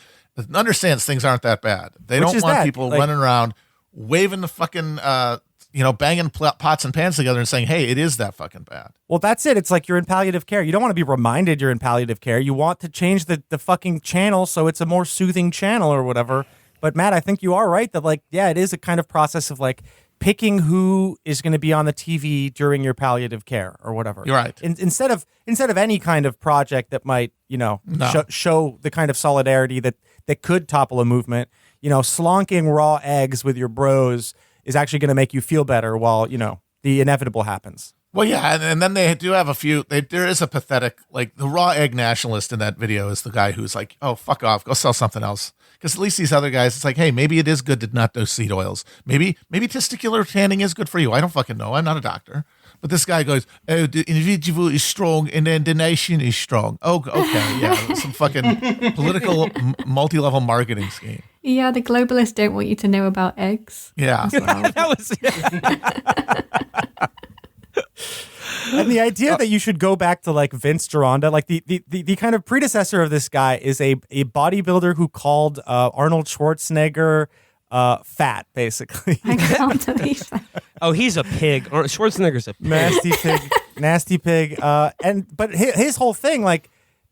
understands things aren't that bad. They don't want people running around waving the fucking, banging pots and pans together and saying, hey, it is that fucking bad. Well, that's it. It's like you're in palliative care. You don't want to be reminded you're in palliative care. You want to change the fucking channel so it's a more soothing channel or whatever. But Matt, I think you are right that it is a kind of process of picking who is going to be on the TV during your palliative care or whatever. You're right. Instead of any kind of project that might, show the kind of solidarity that could topple a movement, slonking raw eggs with your bros is actually going to make you feel better while, the inevitable happens. Well, yeah, and then they do have a few. There is a pathetic, the raw egg nationalist in that video is the guy who's like, oh, fuck off, go sell something else. Because at least these other guys, it's like, hey, maybe it is good to not do seed oils. Maybe testicular tanning is good for you. I don't fucking know. I'm not a doctor. But this guy goes, oh, the individual is strong and then the nation is strong. Oh, okay, yeah, some fucking political multi-level marketing scheme. Yeah, the globalists don't want you to know about eggs. Yeah. That was And the idea that you should go back to Vince Gironda, the kind of predecessor of this guy is a bodybuilder who called Arnold Schwarzenegger fat, basically. I can't believe that. Oh, he's a pig. Schwarzenegger's a pig. nasty pig. But his whole thing,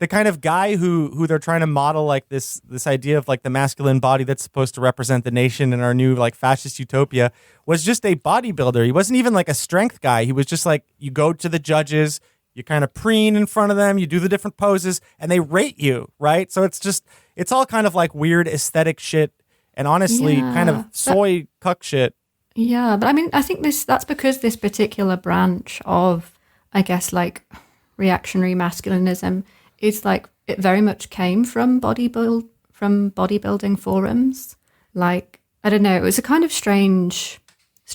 the kind of guy who they're trying to model this idea of the masculine body that's supposed to represent the nation in our new fascist utopia was just a bodybuilder. He wasn't even a strength guy. He was just you go to the judges, you kind of preen in front of them, you do the different poses, and they rate you, right? So it's all kind of weird aesthetic shit, and honestly, kind of soy cuck shit. Yeah, but I mean, I think that's because this particular branch of, I guess, reactionary masculinism is it very much came from bodybuilding forums. I don't know, it was a kind of strange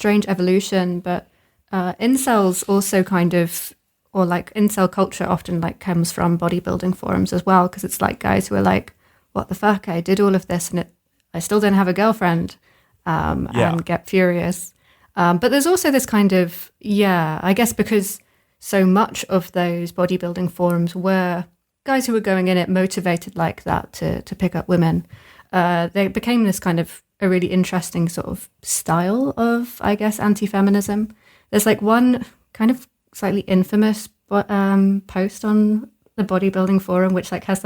evolution, but incels also kind of, or incel culture often comes from bodybuilding forums as well, because it's guys who are what the fuck, I did all of this and I still don't have a girlfriend, and get furious. But there's also this kind of, I guess because so much of those bodybuilding forums were guys who were going in it motivated like that to pick up women, they became this kind of a really interesting sort of style of, I guess, anti-feminism. There's one kind of slightly infamous post on the bodybuilding forum, which has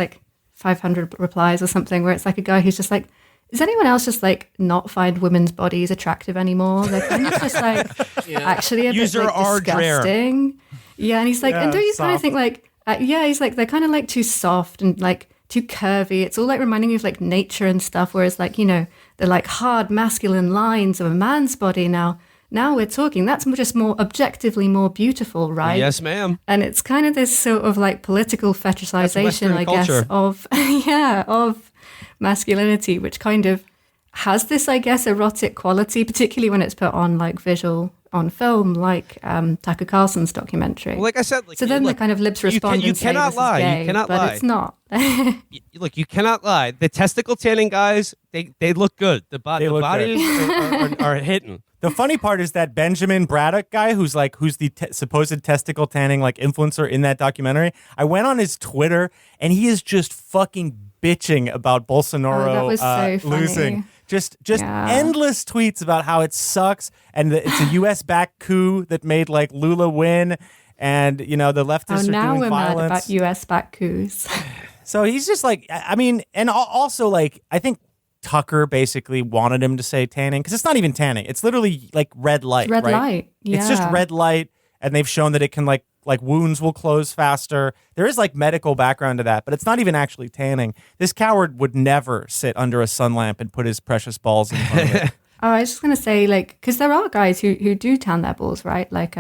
500 replies or something, where it's a guy who's just does anyone else just not find women's bodies attractive anymore? They're kind of just actually a bit disgusting. Yeah, and he's and don't you kind of think he's they're kind of too soft and too curvy. It's all reminding you of nature and stuff. Whereas the hard masculine lines of a man's body now we're talking, that's just more objectively more beautiful, right? Yes, ma'am. And it's kind of this sort of political fetishization, I guess, of of masculinity, which kind of has this, I guess, erotic quality, particularly when it's put on visual on film, Tucker Carlson's documentary. Well, I said, so then the kind of libs respond. You cannot lie. Gay, you cannot but lie. It's not. Look, you cannot lie. The testicle tanning guys, they look good. The bodies are hitting. The funny part is that Benjamin Braddock guy, who's the supposed testicle tanning influencer in that documentary. I went on his Twitter, and he is just fucking bitching about Bolsonaro that was so funny. losing. Just endless tweets about how it sucks, and that it's a U.S.-backed coup that made Lula win, and the leftists are now doing we're violence. mad about U.S.-backed coups. So he's just and also I think Tucker basically wanted him to say tanning, because it's not even tanning. It's literally red light. Red right? light. Yeah. It's just red light, and they've shown that it can like wounds will close faster. There is like medical background to that, but it's not even actually tanning. This coward would never sit under a sun lamp and put his precious balls in front of it. Oh, I was just going to say, like, because there are guys who do tan their balls, right? Like,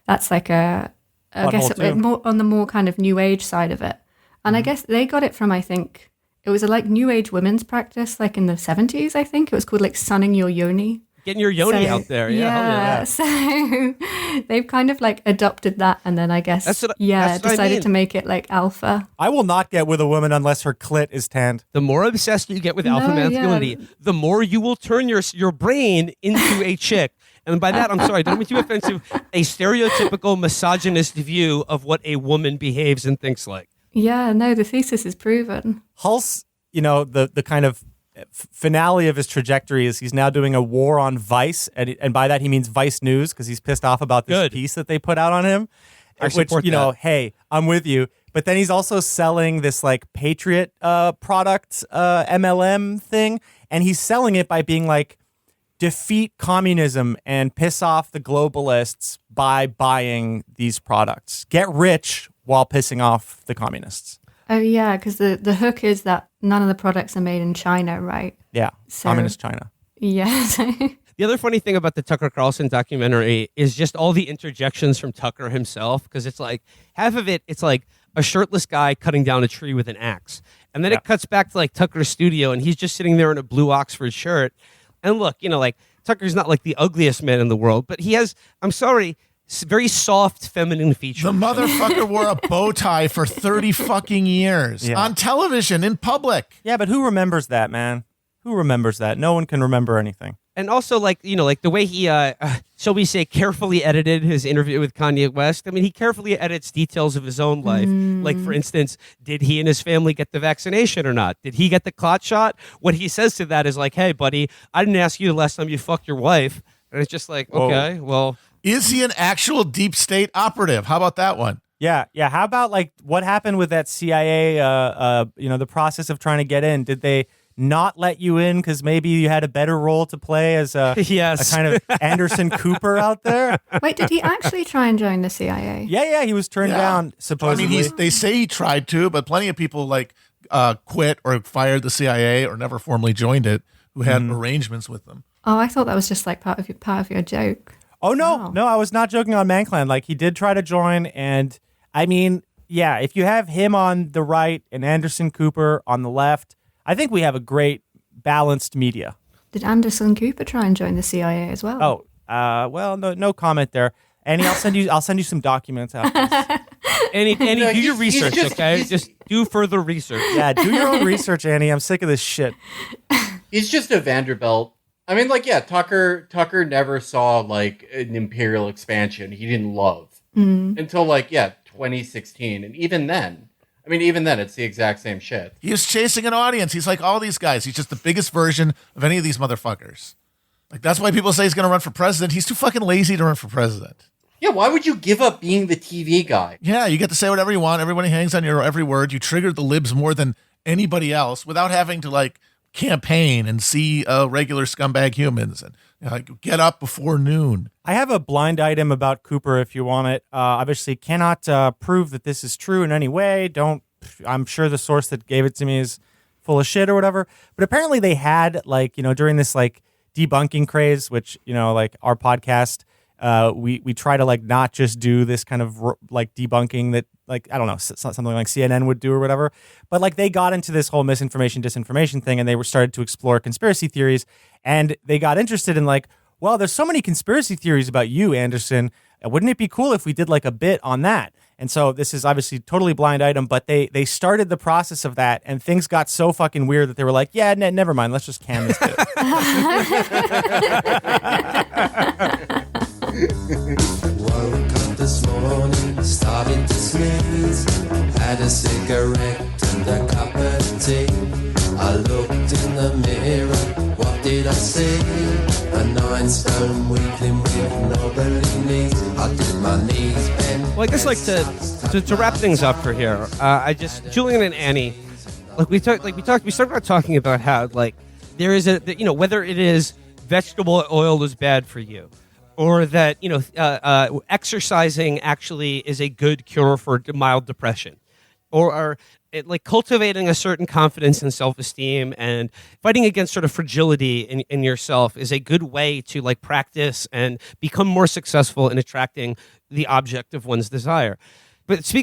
that's like I guess more on the more kind of new age side of it. And I guess they got it from, I think, it was a like new age women's practice, like in the 70s, I think. It was called like sunning your yoni. Getting your yoni out there. Yeah. So they've kind of like adopted that. And then I guess, decided to make it like alpha. I will not get with a woman unless her clit is tanned. The more obsessed you get with alpha masculinity, the more you will turn your brain into a chick. And by that, I'm sorry, don't mean too offensive, a stereotypical misogynist view of what a woman behaves and thinks like. Yeah, no, the thesis is proven. Hulse, the kind of finale of his trajectory is he's now doing a war on Vice, and by that he means Vice News, because he's pissed off about this piece that they put out on him. I support that. Hey, I'm with you. But then he's also selling this like Patriot product, MLM thing, and he's selling it by being like, defeat communism and piss off the globalists by buying these products. Get rich while pissing off the communists. Oh, yeah, because the hook is that none of the products are made in China, right? Yeah, So- communist China. Yeah. The other funny thing about the Tucker Carlson documentary is just all the interjections from Tucker himself, because it's like half of it's like a shirtless guy cutting down a tree with an axe. And then it cuts back to like Tucker's studio and he's just sitting there in a blue Oxford shirt. And look, like Tucker's not like the ugliest man in the world, but he has, I'm sorry, very soft feminine features. The motherfucker wore a bow tie for 30 fucking years on television in public. Yeah, but who remembers that, man? Who remembers that? No one can remember anything. And also, like the way he, shall we say, carefully edited his interview with Kanye West. I mean, he carefully edits details of his own life. Like, for instance, did he and his family get the vaccination or not? Did he get the clot shot? What he says to that is like, hey, buddy, I didn't ask you the last time you fucked your wife. And it's just like, okay, well. Is he an actual deep state operative? How about that one? Yeah. How about like what happened with that CIA, the process of trying to get in? Did they not let you in because maybe you had a better role to play as a kind of Anderson Cooper out there? Wait, did he actually try and join the CIA? Yeah, he was turned down, supposedly. I mean, they say he tried to, but plenty of people quit or fired the CIA or never formally joined it who had arrangements with them. Oh, I thought that was just like part of your joke. Oh, no, I was not joking on MANCLAN. Like, he did try to join, and I mean, yeah, if you have him on the right and Anderson Cooper on the left, I think we have a great balanced media. Did Anderson Cooper try and join the CIA as well? Oh, well, no comment there. Annie, I'll send you some documents after this. Annie, do your research, okay? Just do further research. Yeah, do your own research, Annie. I'm sick of this shit. He's just a Vanderbilt. I mean, Tucker never saw like an imperial expansion he didn't love until 2016, and even then, it's the exact same shit. He is chasing an audience. He's like all these guys. He's just the biggest version of any of these motherfuckers. Like, that's why people say he's going to run for president. He's too fucking lazy to run for president. Yeah, why would you give up being the TV guy? Yeah, you get to say whatever you want. Everybody hangs on your every word. You triggered the libs more than anybody else without having to campaign and see regular scumbag humans and get up before noon. I have a blind item about Cooper if you want it. Obviously cannot prove that this is true in any way. I'm sure the source that gave it to me is full of shit or whatever. But apparently they had during this debunking craze, which, our podcast, we try to not just do this kind of debunking that I don't know, something like CNN would do or whatever. But they got into this whole misinformation, disinformation thing, and they started to explore conspiracy theories. And they got interested in well, there's so many conspiracy theories about you, Anderson. Wouldn't it be cool if we did a bit on that? And so this is obviously totally blind item, but they started the process of that, and things got so fucking weird that they were like, yeah, never mind, let's just can this bit. Woke up this morning, started to sneeze, had a cigarette and a cup of tea. I looked in the mirror, what did I see? A 9-stone weakling with knobbly knees. I did my knees bend. Well, I guess to wrap things up for here, Julian and Annie, we started talking about how there is whether it is vegetable oil is bad for you, or that exercising actually is a good cure for mild depression, or like cultivating a certain confidence and self-esteem and fighting against sort of fragility in yourself is a good way to like practice and become more successful in attracting the object of one's desire. But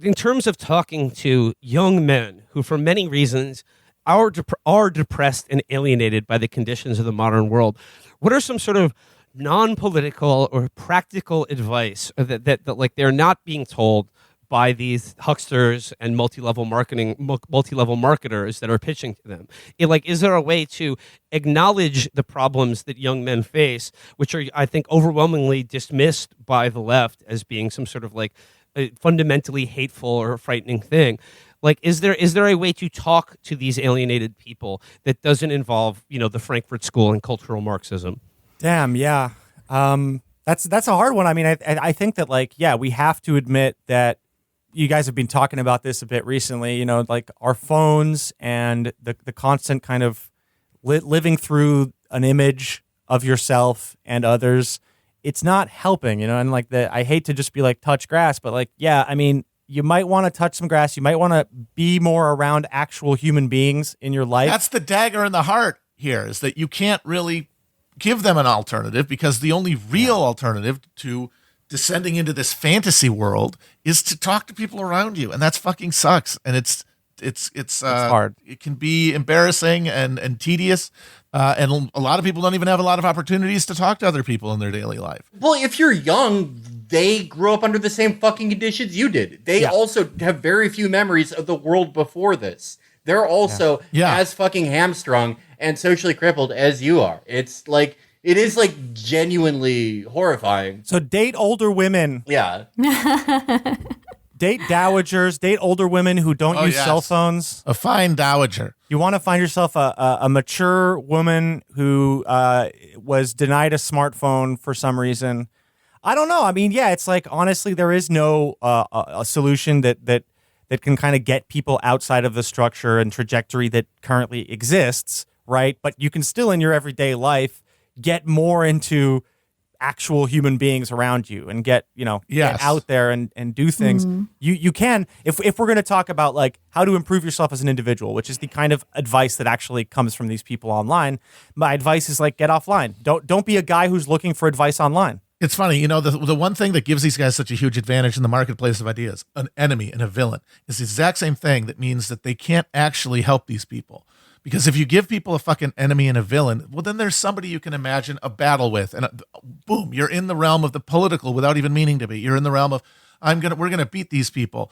in terms of talking to young men who, for many reasons, are depressed and alienated by the conditions of the modern world, what are some sort of non-political or practical advice that like they're not being told by these hucksters and multi-level marketers that are pitching to them? Is there a way to acknowledge the problems that young men face, which are, I think, overwhelmingly dismissed by the left as being some sort of like a fundamentally hateful or frightening thing? Like, is there a way to talk to these alienated people that doesn't involve, the Frankfurt School and cultural Marxism? Damn, yeah. That's a hard one. I mean, I think that we have to admit that you guys have been talking about this a bit recently, like our phones and the constant kind of living through an image of yourself and others. It's not helping, and I hate to just be like touch grass, but I mean, you might want to touch some grass. You might want to be more around actual human beings in your life. That's the dagger in the heart here, is that you can't really give them an alternative, because the only real alternative to descending into this fantasy world is to talk to people around you, and that's fucking sucks. And it's hard. It can be embarrassing and tedious, and a lot of people don't even have a lot of opportunities to talk to other people in their daily life. Well, if you're young, they grew up under the same fucking conditions you did. They also have very few memories of the world before this. They're also as fucking hamstrung and socially crippled as you are. It's like, it is like genuinely horrifying. So date older women. Yeah. Date dowagers, date older women who don't use cell phones. A fine dowager. You want to find yourself a mature woman who was denied a smartphone for some reason. I don't know. I mean, it's like, honestly, there is no a solution that can kind of get people outside of the structure and trajectory that currently exists, right? But you can still, in your everyday life, get more into actual human beings around you and get out there and do things. Mm-hmm. You can, if we're going to talk about like how to improve yourself as an individual, which is the kind of advice that actually comes from these people online, my advice is like, get offline. Don't be a guy who's looking for advice online. It's funny, the one thing that gives these guys such a huge advantage in the marketplace of ideas, an enemy and a villain, is the exact same thing that means that they can't actually help these people. Because if you give people a fucking enemy and a villain, well, then there's somebody you can imagine a battle with, and boom, you're in the realm of the political without even meaning to be. You're in the realm of we're gonna beat these people.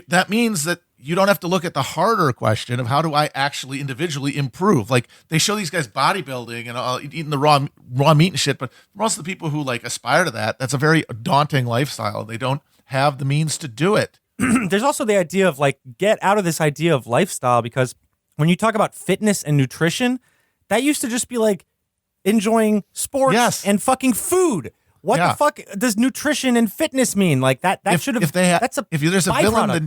That means that you don't have to look at the harder question of how do I actually individually improve. Like, they show these guys bodybuilding and eating the raw meat and shit, but most of the people who like aspire to that's a very daunting lifestyle. They don't have the means to do it. There's also the idea of like, get out of this idea of lifestyle, because when you talk about fitness and nutrition, that used to just be like enjoying sports and fucking food. What the fuck does nutrition and fitness mean? Like that should have. If there's a villain, then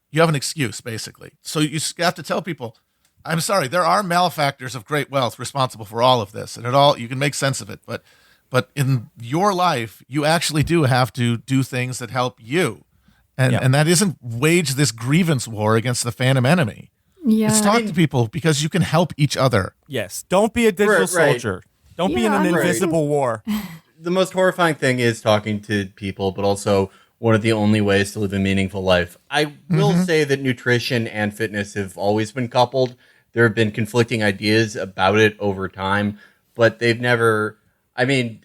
you have an excuse, basically. So you have to tell people, I'm sorry, there are malefactors of great wealth responsible for all of this, and you can make sense of it. But in your life, you actually do have to do things that help you, and that isn't wage this grievance war against the phantom enemy. Yeah, it's talk to people because you can help each other. Yes, don't be a digital soldier. Don't be in an invisible war. The most horrifying thing is talking to people, but also one of the only ways to live a meaningful life. I will say that nutrition and fitness have always been coupled. There have been conflicting ideas about it over time, but they've never, putting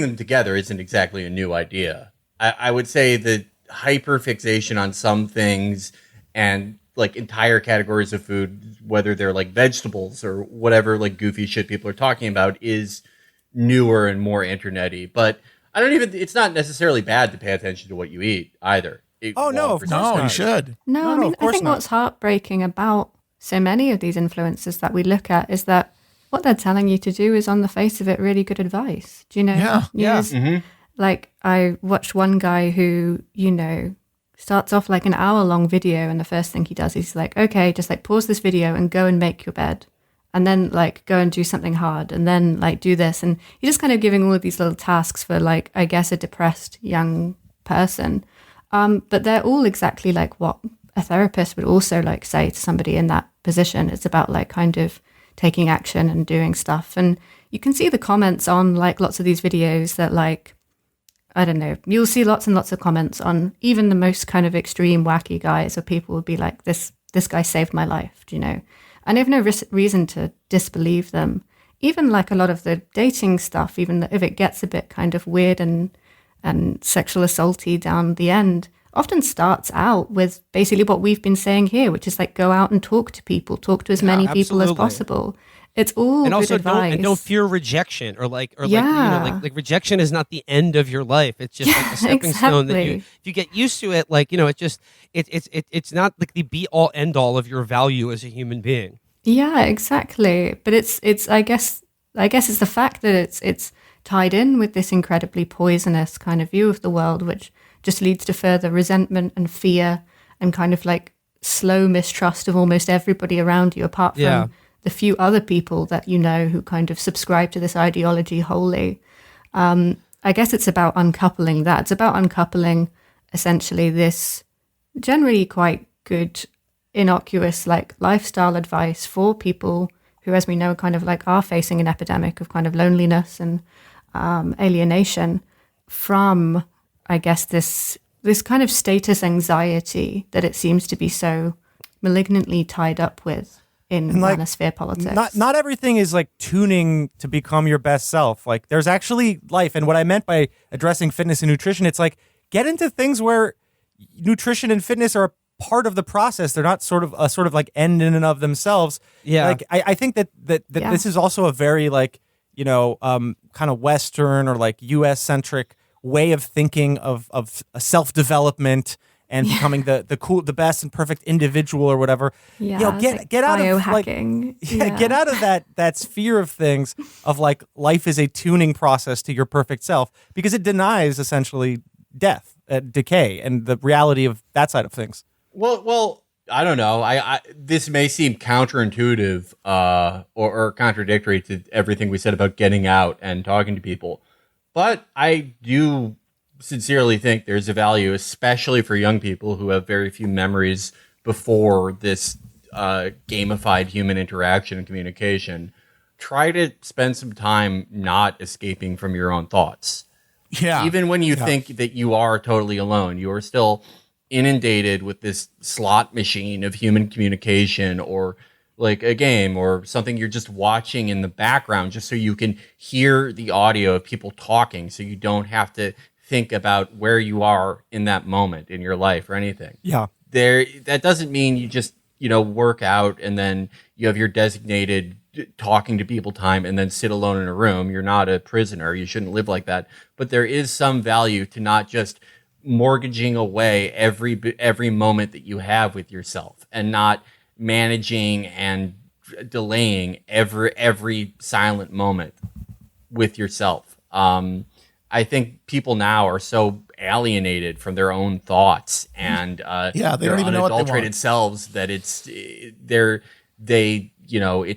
them together isn't exactly a new idea. I would say that hyperfixation on some things and like entire categories of food, whether they're like vegetables or whatever like goofy shit people are talking about, is newer and more internet-y. But it's not necessarily bad to pay attention to what you eat either. Of course not. You should. No, I think what's heartbreaking about so many of these influences that we look at is that what they're telling you to do is, on the face of it, really good advice. Do you know? Yeah. Like, I watched one guy who, starts off like an hour-long video, and the first thing he does is like, okay, just like pause this video and go and make your bed. and then like go and do something hard, and then like do this. And you're just kind of giving all of these little tasks for like, I guess, a depressed young person. But they're all exactly like what a therapist would also like say to somebody in that position. It's about like kind of taking action and doing stuff. And you can see the comments on like lots of these videos that like, I don't know, you'll see lots and lots of comments on even the most kind of extreme wacky guys, or people would be like, this guy saved my life, you know? And I have no reason to disbelieve them. Even like a lot of the dating stuff, even if it gets a bit kind of weird and sexual assaulty down the end, often starts out with basically what we've been saying here, which is like go out and talk to people, talk to as many people as possible. It's all and good also advice. don't fear rejection or like rejection is not the end of your life. It's just like a stepping stone that if you get used to it, like, you know, it's not like the be all end all of your value as a human being. Yeah, exactly. But it's I guess it's the fact that it's tied in with this incredibly poisonous kind of view of the world, which just leads to further resentment and fear and kind of like slow mistrust of almost everybody around you, apart from the few other people that you know who kind of subscribe to this ideology wholly. I guess it's about uncoupling that. It's about uncoupling essentially this generally quite good, innocuous like lifestyle advice for people who, as we know, kind of like are facing an epidemic of kind of loneliness and alienation from, I guess, this kind of status anxiety that it seems to be so malignantly tied up with in like, manosphere politics. Not everything is like tuning to become your best self. Like there's actually life. And what I meant by addressing fitness and nutrition, it's like get into things where nutrition and fitness are a part of the process. They're not sort of like end in and of themselves. Yeah. Like I think that this is also a very like, you know, kind of Western or like US centric way of thinking of self-development and becoming the cool, the best and perfect individual or whatever. Yeah, you know, get out of like, get out of that sphere of things of like life is a tuning process to your perfect self, because it denies essentially death, decay, and the reality of that side of things. Well, I don't know. I this may seem counterintuitive or contradictory to everything we said about getting out and talking to people, but I do sincerely think there's a value, especially for young people who have very few memories before this gamified human interaction and communication. Try to spend some time not escaping from your own thoughts. Yeah. Even when you think that you are totally alone, you are still inundated with this slot machine of human communication, or like a game or something you're just watching in the background just so you can hear the audio of people talking, so you don't have to think about where you are in that moment in your life or anything. Yeah. That doesn't mean you just, you know, work out and then you have your designated talking to people time and then sit alone in a room. You're not a prisoner. You shouldn't live like that. But there is some value to not just mortgaging away every moment that you have with yourself, and not managing and delaying every silent moment with yourself. I think people now are so alienated from their own thoughts and they don't even know what they unadulterated want. selves that it's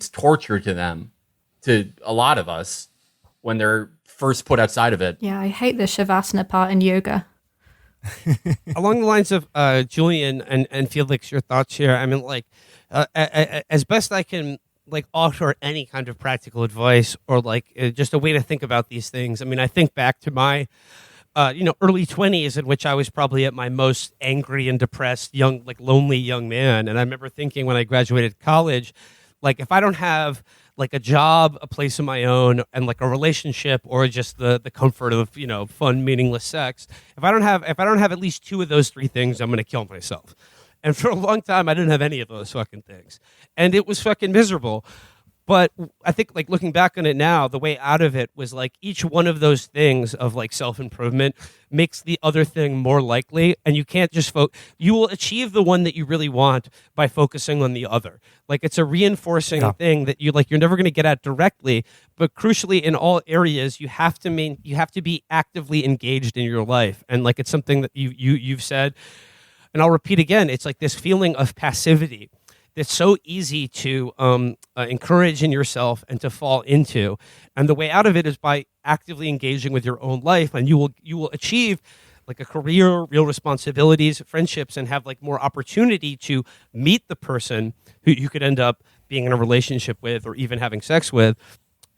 torture to them, to a lot of us, when they're first put outside of it. Yeah, I hate the Shavasana part in yoga. Along the lines of Julian and Felix, your thoughts here. I mean, like, as best I can, like, offer any kind of practical advice or like just a way to think about these things. I mean, I think back to my, early 20s, in which I was probably at my most angry and depressed, young, like lonely young man. And I remember thinking when I graduated college, like, if I don't have like a job, a place of my own, and like a relationship, or just the comfort of, you know, fun, meaningless sex, if I don't have at least two of those three things, I'm going to kill myself. And for a long time, I didn't have any of those fucking things. And it was fucking miserable. But I think, like, looking back on it now, the way out of it was like each one of those things of like self-improvement makes the other thing more likely. And you can't just you will achieve the one that you really want by focusing on the other. Like, it's a reinforcing thing that you're never going to get at directly. But crucially, in all areas, you have to be actively engaged in your life. And like, it's something that you've said, and I'll repeat again, it's like this feeling of passivity that's so easy to encourage in yourself and to fall into. And the way out of it is by actively engaging with your own life, and you will achieve like a career, real responsibilities, friendships, and have like more opportunity to meet the person who you could end up being in a relationship with or even having sex with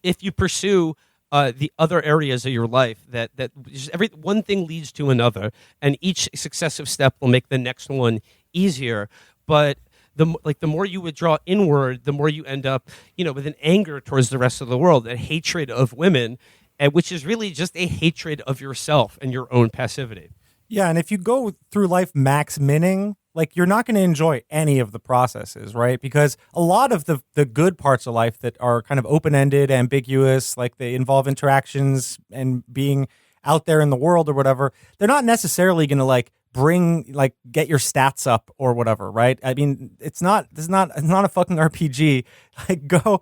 if you pursue the other areas of your life that just one thing leads to another, and each successive step will make the next one easier. But the more you withdraw inward, the more you end up, with an anger towards the rest of the world, a hatred of women, which is really just a hatred of yourself and your own passivity. Yeah, and if you go through life max minning, like you're not going to enjoy any of the processes, right? Because a lot of the good parts of life that are kind of open-ended, ambiguous, like they involve interactions and being out there in the world or whatever, they're not necessarily going to get your stats up or whatever, right? I mean, it's not a fucking RPG. Like go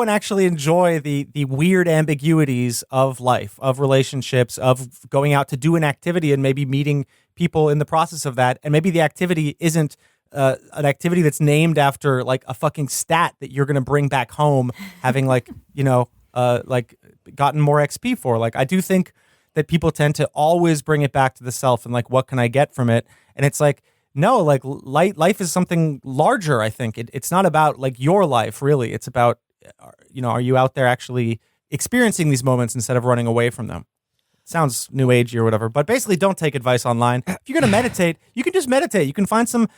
and actually enjoy the weird ambiguities of life, of relationships, of going out to do an activity and maybe meeting people in the process of that. And maybe the activity isn't an activity that's named after like a fucking stat that you're going to bring back home, having gotten more XP for. Like, I do think that people tend to always bring it back to the self and like, what can I get from it? And it's like, no, like life is something larger. I think it's not about like your life really. It's about, are you out there actually experiencing these moments instead of running away from them? Sounds new agey or whatever, but basically don't take advice online. If you're going to meditate, you can just meditate. You can find some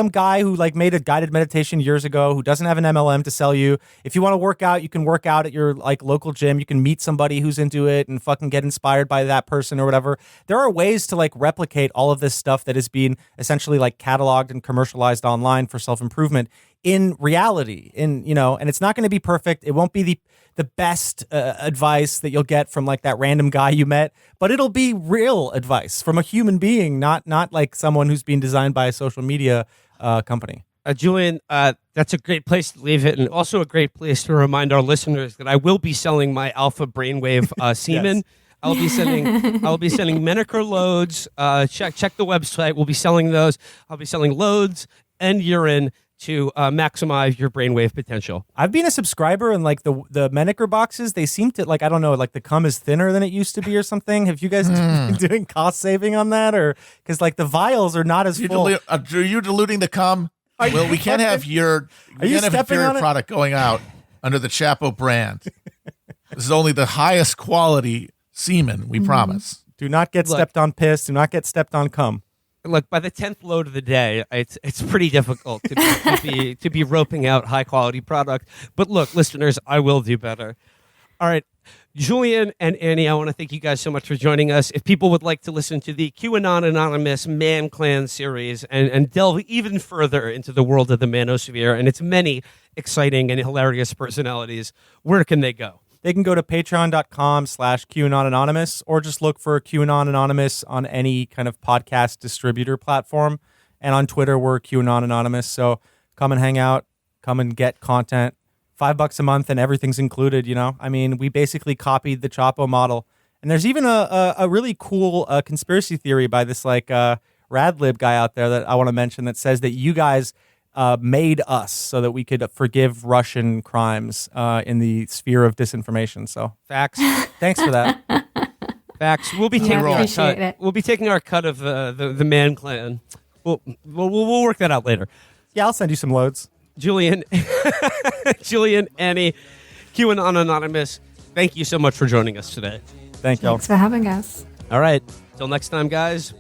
guy who like made a guided meditation years ago who doesn't have an MLM to sell you. If you want to work out, you can work out at your like local gym. You can meet somebody who's into it and fucking get inspired by that person or whatever. There are ways to like replicate all of this stuff that is being essentially like cataloged and commercialized online for self-improvement in reality, and it's not going to be perfect. It won't be the best advice that you'll get from like that random guy you met, but it'll be real advice from a human being, not like someone who's being designed by a social media company. Julian, that's a great place to leave it, and also a great place to remind our listeners that I will be selling my alpha brainwave semen. Yes. I'll be sending Menneker loads. Check the website. We'll be selling those. I'll be selling loads and urine to maximize your brainwave potential. I've been a subscriber, and like the Menneker boxes, they seem to like, I don't know, like the cum is thinner than it used to be or something. Have you guys been doing cost saving on that, or because like the vials are not as full? Are you diluting the cum? Well, we can't have your product going out under the Chapo brand. This is only the highest quality semen, we promise. Do not get stepped on piss. Do not get stepped on cum. Look, by the 10th load of the day, it's pretty difficult to be roping out high quality product. But look, listeners, I will do better. All right, Julian and Annie, I want to thank you guys so much for joining us. If people would like to listen to the QAnon Anonymous MANCLAN series and delve even further into the world of the manosphere and its many exciting and hilarious personalities, where can they go? They can go to patreon.com/QAnon Anonymous, or just look for QAnon Anonymous on any kind of podcast distributor platform. And on Twitter, we're QAnon Anonymous. So come and hang out, come and get content. $5 a month and everything's included, I mean, we basically copied the Chapo model. And there's even a really cool conspiracy theory by this like Radlib guy out there that I want to mention that says that you guys made us so that we could forgive Russian crimes in the sphere of disinformation. So facts. Thanks for that. Facts. We'll be taking our cut. We'll be taking our cut of the MANCLAN. We'll work that out later. Yeah, I'll send you some loads. Julian, Annie, QAnon Anonymous. Thank you so much for joining us today. Thank you. Thanks for having us. All right. Till next time, guys.